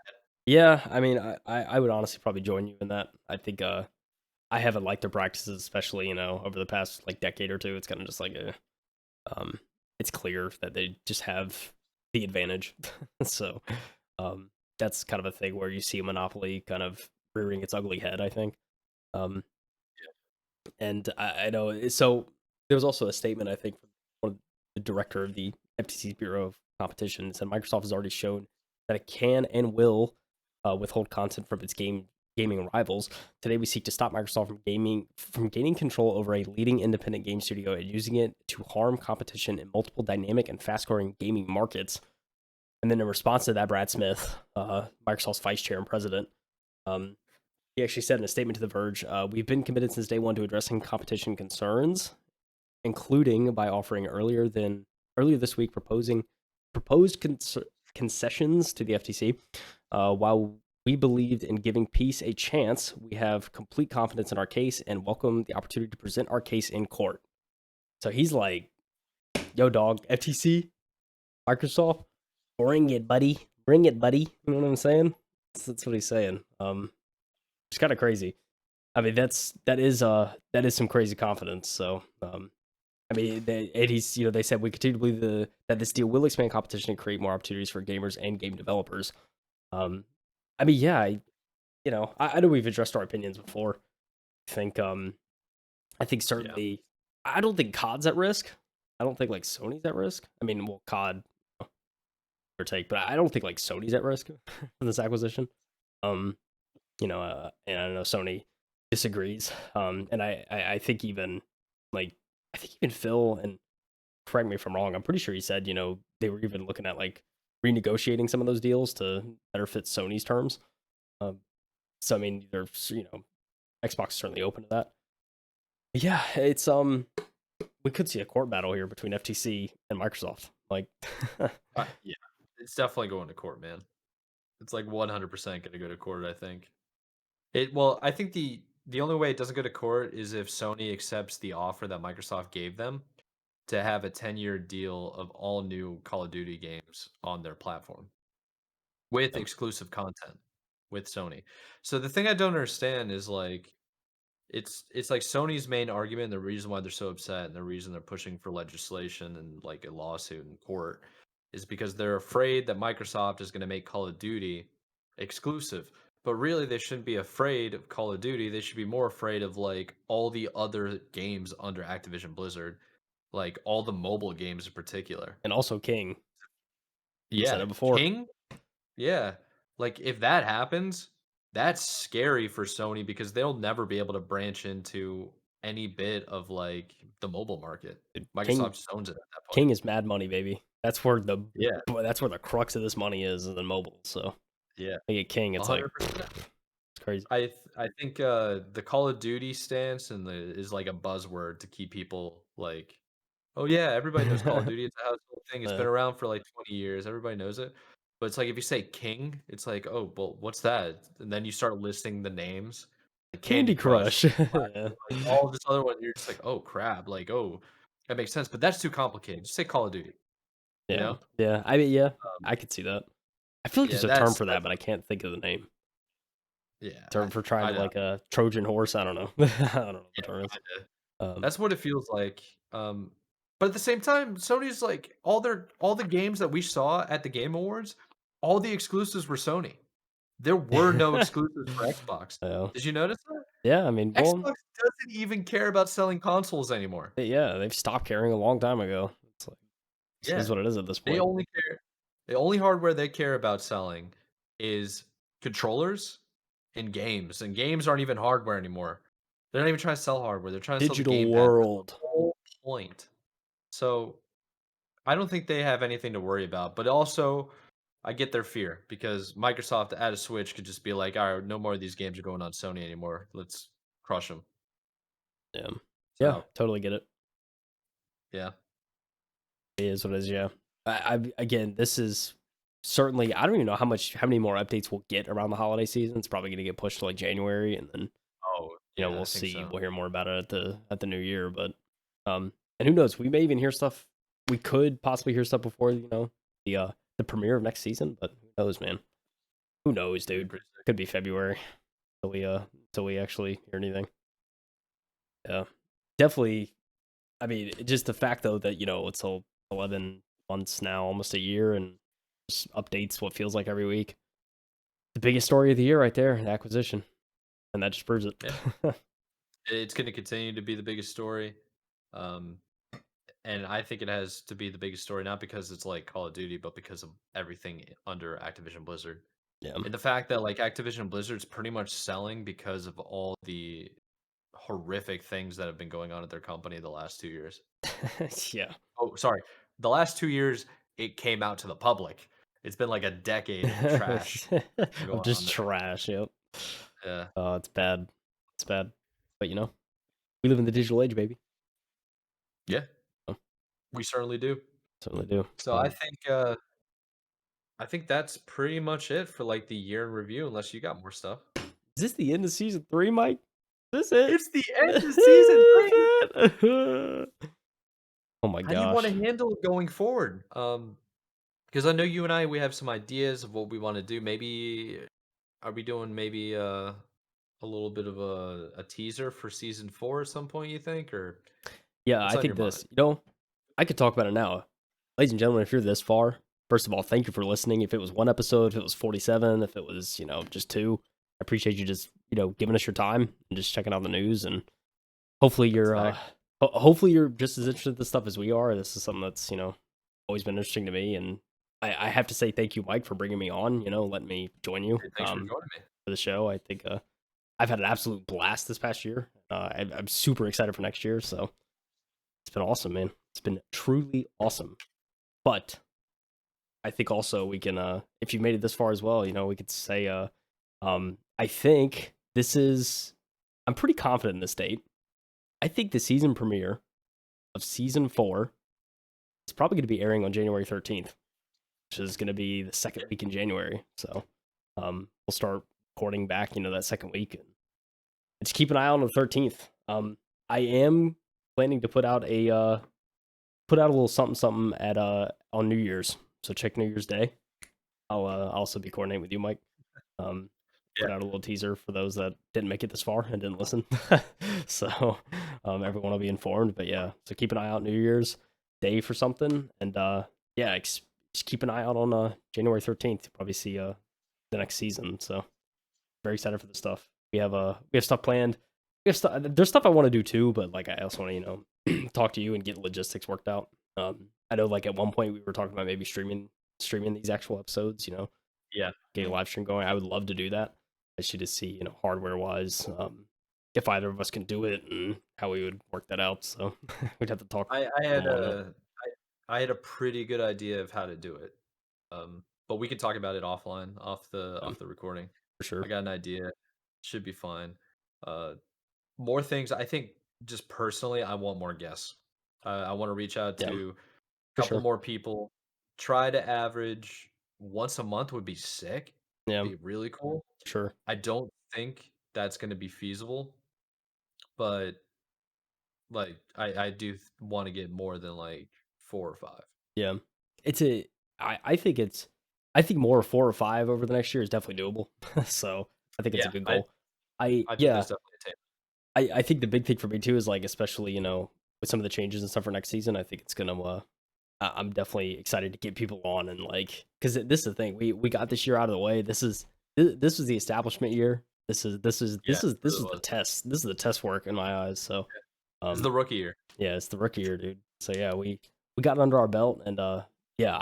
S2: yeah. I mean, I would honestly probably join you in that. I think I haven't liked their practices, especially over the past like decade or two. It's kind of just like um, it's clear that they just have the advantage. So um, that's kind of a thing where you see a monopoly kind of rearing its ugly head, I think. Um, and I know so there was also a statement, I think, from one of the director of the FTC's Bureau of Competition, said Microsoft has already shown that it can and will withhold content from its gaming rivals. Today, we seek to stop Microsoft from gaining control over a leading independent game studio and using it to harm competition in multiple dynamic and fast-growing gaming markets. And then in response to that, Brad Smith, Microsoft's vice chair and president, um, he actually said in a statement to The Verge, "We've been committed since day one to addressing competition concerns, including by offering earlier this week proposed concessions to the FTC. While we believed in giving peace a chance, we have complete confidence in our case and welcome the opportunity to present our case in court." So he's like, "Yo, dog, FTC, Microsoft, bring it, buddy, bring it, buddy." You know what I'm saying? That's what he's saying. It's kind of crazy. I mean, that is some crazy confidence. So, I mean, they said we continue to believe that this deal will expand competition and create more opportunities for gamers and game developers. Um, I mean, yeah, I know we've addressed our opinions before. I think, I think
S1: Yeah.
S2: certainly, I don't think COD's at risk. I don't think like Sony's at risk. I mean, well, COD or take, but I don't think like Sony's at risk for this acquisition. Um, and I know Sony disagrees. And I think even like I think even Phil, and correct me if I'm wrong, I'm pretty sure he said they were even looking at like renegotiating some of those deals to better fit Sony's terms. So I mean, there's Xbox is certainly open to that. But yeah, it's we could see a court battle here between FTC and Microsoft. Like,
S1: Yeah. It's definitely going to court, man. It's, like, 100% gonna go to court, I think. I think the only way it doesn't go to court is if Sony accepts the offer that Microsoft gave them to have a 10-year deal of all new Call of Duty games on their platform with exclusive content with Sony. So the thing I don't understand is, like, it's like Sony's main argument, the reason why they're so upset and the reason they're pushing for legislation and, like, a lawsuit in court is because they're afraid that Microsoft is gonna make Call of Duty exclusive. But really, they shouldn't be afraid of Call of Duty, they should be more afraid of, like, all the other games under Activision Blizzard, like, all the mobile games in particular.
S2: and also King said
S1: Yeah,
S2: it before.
S1: King? Yeah. Like, if that happens, that's scary for Sony because they'll never be able to branch into any bit of, like, the mobile market.
S2: Dude,
S1: Microsoft just owns it at that point.
S2: King is mad money, baby.
S1: Yeah,
S2: That's where the crux of this money is in mobile. So
S1: yeah,
S2: they get King, it's like
S1: 100%.
S2: it's crazy.
S1: I think, the Call of Duty stance and the is, like, a buzzword to keep people like, "Oh, yeah, everybody knows Call of Duty, it's a household thing, it's been
S2: uh,
S1: around for, like, 20 years, everybody knows it." But it's like, if you say "King," it's like, "Oh, well, what's that?" And then you start listing the names, like
S2: Candy
S1: Candy Crush,
S2: Crush. Yeah.
S1: like, all this other one, you're just like, "Oh, crap," like, "Oh, that makes sense," but that's too complicated, just say Call of Duty, you
S2: Yeah.
S1: know?
S2: Yeah. I mean, yeah,
S1: Um,
S2: I could see that. I feel like
S1: yeah,
S2: there's a term for that,
S1: that's
S2: but I can't think of the name.
S1: yeah,
S2: Term for trying
S1: I
S2: to
S1: know,
S2: like a Trojan horse. I don't know. I don't know what the
S1: yeah,
S2: term is.
S1: kinda.
S2: Um,
S1: That's what it feels like, but at the same time, Sony's like all the games that we saw at the Game Awards, all the exclusives were Sony. There were no exclusives for Xbox.
S2: yeah.
S1: Did you notice that?
S2: Yeah. I mean, well,
S1: Xbox doesn't even care about selling consoles anymore.
S2: yeah, they've stopped caring a long time ago. It's like it is
S1: Yeah.
S2: what it is at this
S1: They
S2: point.
S1: only care the only hardware they care about selling is controllers and games aren't even hardware anymore. They're not even trying to sell hardware, they're trying to sell the
S2: Digital
S1: gamepad. That's the
S2: world.
S1: whole point. So I don't think they have anything to worry about, but also I get their fear because Microsoft at a Switch could just be like, "All right, no more of these games are going on Sony anymore. Let's crush them."
S2: Yeah. Yeah,
S1: So,
S2: totally get it.
S1: yeah.
S2: It is what it is, yeah. Again, this is certainly I don't even know how many more updates we'll get around the holiday season. It's probably gonna get pushed to like January and then
S1: Oh, yeah,
S2: we'll
S1: I think
S2: see.
S1: so.
S2: We'll hear more about it at the new year. But and who knows? We may even hear stuff. We could possibly hear stuff before the premiere of next season. But who knows, man? Who knows,
S1: That'd be
S2: dude?
S1: pretty sick.
S2: Could be February till we actually hear anything. Yeah, definitely. I mean, just the fact though that it's 11 months now, almost a year, and just updates what feels like every week. The biggest story of the year, right there, the acquisition, and that just proves it.
S1: Yeah. It's gonna continue to be the biggest story. Um, and I think it has to be the biggest story, not because it's like Call of Duty, but because of everything under Activision Blizzard.
S2: Yeah,
S1: And the fact that like Activision Blizzard's pretty much selling because of all the horrific things that have been going on at their company the last 2 years.
S2: yeah.
S1: Oh, sorry. The last 2 years, it came out to the public. It's been like a decade of trash
S2: Of
S1: going on
S2: just
S1: there.
S2: trash. Yep.
S1: Yeah.
S2: Oh, it's bad. It's bad. But we live in the digital age, baby.
S1: Yeah,
S2: Oh,
S1: we certainly do.
S2: certainly do.
S1: So I think that's pretty much it for like the year in review, unless you got more stuff.
S2: Is this the end of season 3, Mike? Is this it?
S1: It's the end of season 3.
S2: Oh my
S1: How do you want to
S2: gosh.
S1: handle it going forward? Because I know you and we have some ideas of what we want to do. Maybe are we doing maybe a little bit of a teaser for season 4 at some point, you think, or
S2: Yeah,
S1: what's
S2: I
S1: on
S2: think
S1: your mind?
S2: this. I could talk about it now. Ladies and gentlemen, if you're this far, first of all, thank you for listening. If it was one episode, if it was 47, if it was, just two, I appreciate you just, giving us your time and just checking out the news. And hopefully
S1: That's
S2: you're,
S1: fact.
S2: hopefully you're just as interested in this stuff as we are. This is something that's, always been interesting to me. And I have to say thank you, Mike, for bringing me on, letting me join you
S1: Hey, thanks for joining me.
S2: for the show. I think I've had an absolute blast this past year. I'm super excited for next year. So it's been awesome, man. It's been truly awesome. But I think also we can, if you made it this far as well, we could say, I think this is, I'm pretty confident in this date. I think the season premiere of season 4 is probably going to be airing on January 13th, which is going to be the second
S1: Yeah.
S2: week in January. So, we'll start recording back, that second week. And just keep an eye on the 13th. I am planning to put out a little something something at on New Year's. So check New Year's Day. I'll also be coordinating with you, Mike. Um,
S1: Yeah.
S2: put out a little teaser for those that didn't make it this far and didn't listen. So everyone will be informed. But yeah, so keep an eye out New Year's Day for something, and yeah, just keep an eye out on January 13th. You'll probably see the next season. So very excited for the stuff. We have stuff planned. We have stuff. There's stuff I want to do too, but like I also want to talk to you and get logistics worked out. I know like at one point we were talking about maybe streaming these actual episodes.
S1: Yeah.
S2: Get a live stream going. I would love to do that. I should just see hardware wise if either of us can do it and how we would work that out. So we'd have to talk
S1: I
S2: a
S1: had
S2: little more on that
S1: I had a pretty good idea of how to do it. But we can talk about it offline, off the recording.
S2: for sure.
S1: I got an idea. Should be fine. Uh, more things. I think just personally, I want more guests. I want to reach out
S2: Yeah,
S1: to a
S2: for
S1: couple
S2: sure.
S1: more people. Try to average once a month would be sick.
S2: Yeah,
S1: Be really cool.
S2: sure.
S1: I don't think that's going to be feasible, but like I do want to get more than like 4 or 5.
S2: Yeah, it's a. I think I think more 4 or 5 over the next year is definitely doable. So I think it's
S1: Yeah,
S2: a good goal.
S1: I think
S2: Yeah,
S1: that's definitely attainable.
S2: I think the big thing for me too is like especially with some of the changes and stuff for next season. I think it's gonna I'm definitely excited to get people on and like because this is the thing we got this year out of the way. This was the establishment year.
S1: Yeah, it
S2: This
S1: really
S2: is the
S1: was.
S2: test. This is the test work in my eyes. So
S1: It's
S2: um
S1: the rookie year.
S2: yeah, it's the rookie year, dude. So yeah, we got it under our belt and yeah,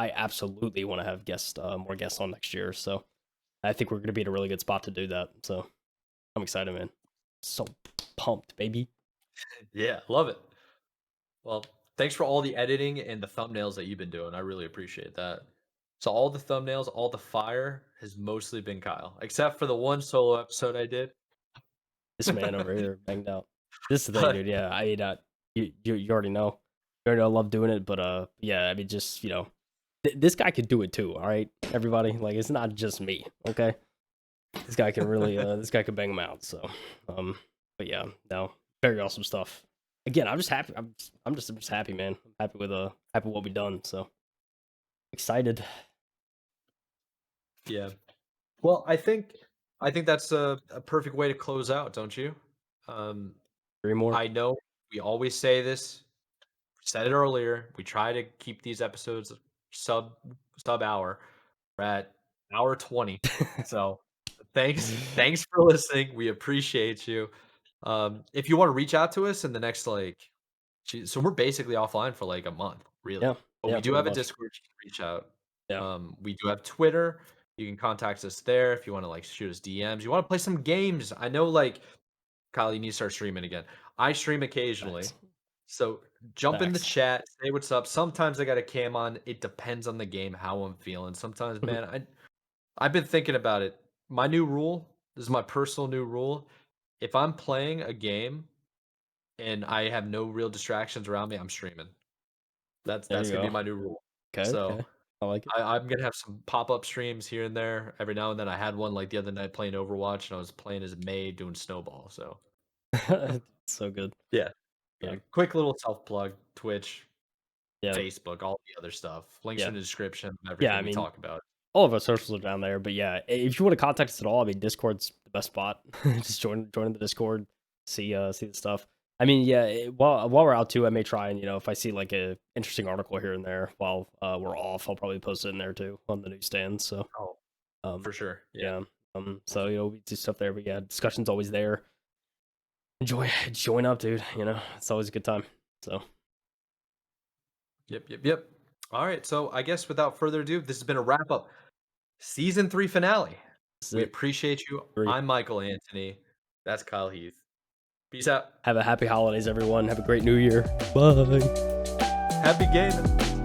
S2: I absolutely want to have more guests on next year. So I think we're gonna be in a really good spot to do that. So I'm excited, man. So pumped, baby.
S1: Yeah, love it. Well, Thanks for all the editing and the thumbnails that you've been doing. I really appreciate that. So all the thumbnails, all the fire has mostly been Kyle, except for the one solo episode I did.
S2: This man over here banged out. This is the thing,
S1: But
S2: dude. Yeah, I mean, you already know. You already know I love doing it, but yeah, I mean, just this guy could do it too. All right, everybody, like it's not just me. Okay, this guy can really, this guy can bang them out. So, but yeah, no, very awesome stuff. Again, I'm just happy. I'm just happy, man. I'm happy with happy with what we've done. So excited.
S1: yeah. Well, I think that's a perfect way to close out, don't you? Um,
S2: Three more.
S1: I know we always say this. Said it earlier. We try to keep these episodes sub sub hour. We're at hour 20. So thanks for listening. We appreciate you. If you want to reach out to us in the next so we're basically offline for like a month,
S2: Yeah,
S1: really. But
S2: yeah,
S1: we do
S2: pretty
S1: have a
S2: much.
S1: Discord you can reach out.
S2: Yeah.
S1: We do have Twitter. You can contact us there if you want to like shoot us DMs. You want to play some games. I know like Kyle, you need to start streaming again. I stream occasionally.
S2: Facts.
S1: So jump in the
S2: Facts.
S1: chat, say what's up. Sometimes I got a cam on. It depends on the game, how I'm feeling. Sometimes,
S2: Mhm.
S1: man, I've been thinking about it. My new rule, this is my personal new rule. If I'm playing a game and I have no real distractions around me, I'm streaming. That's
S2: There
S1: that's
S2: you
S1: gonna be
S2: go.
S1: my new rule.
S2: Okay,
S1: So
S2: okay. I like it.
S1: I'm gonna have some pop-up streams here and there every now and then. I had one like the other night playing Overwatch and I was playing as May doing snowball. So
S2: So good.
S1: yeah. Yeah.
S2: Um,
S1: Quick little self plug, Twitch,
S2: yeah,
S1: Facebook, all the other stuff. Links
S2: yeah,
S1: in the description,
S2: yeah.
S1: everything
S2: I
S1: we
S2: mean,
S1: talk about.
S2: all of our socials are down there. But yeah, if you want to contact us at all, I mean, Discord's the best spot. Just join the Discord, see the stuff. I mean, yeah. While we're out too, I may try and if I see like a interesting article here and there while we're off, I'll probably post it in there too on the newsstand. So
S1: Oh,
S2: um,
S1: for sure. Yeah.
S2: yeah. So we do stuff there. But yeah, discussion's always there. Join up, dude. It's always a good time. So
S1: Yep. All right. So I guess without further ado, this has been a wrap up. Season 3 finale.
S2: this is
S1: We
S2: it.
S1: appreciate you.
S2: 3.
S1: I'm Michael Anthony. That's Kyle Heath. Peace out.
S2: Have a happy holidays, everyone. Have a great new year. Bye.
S1: Happy gaming.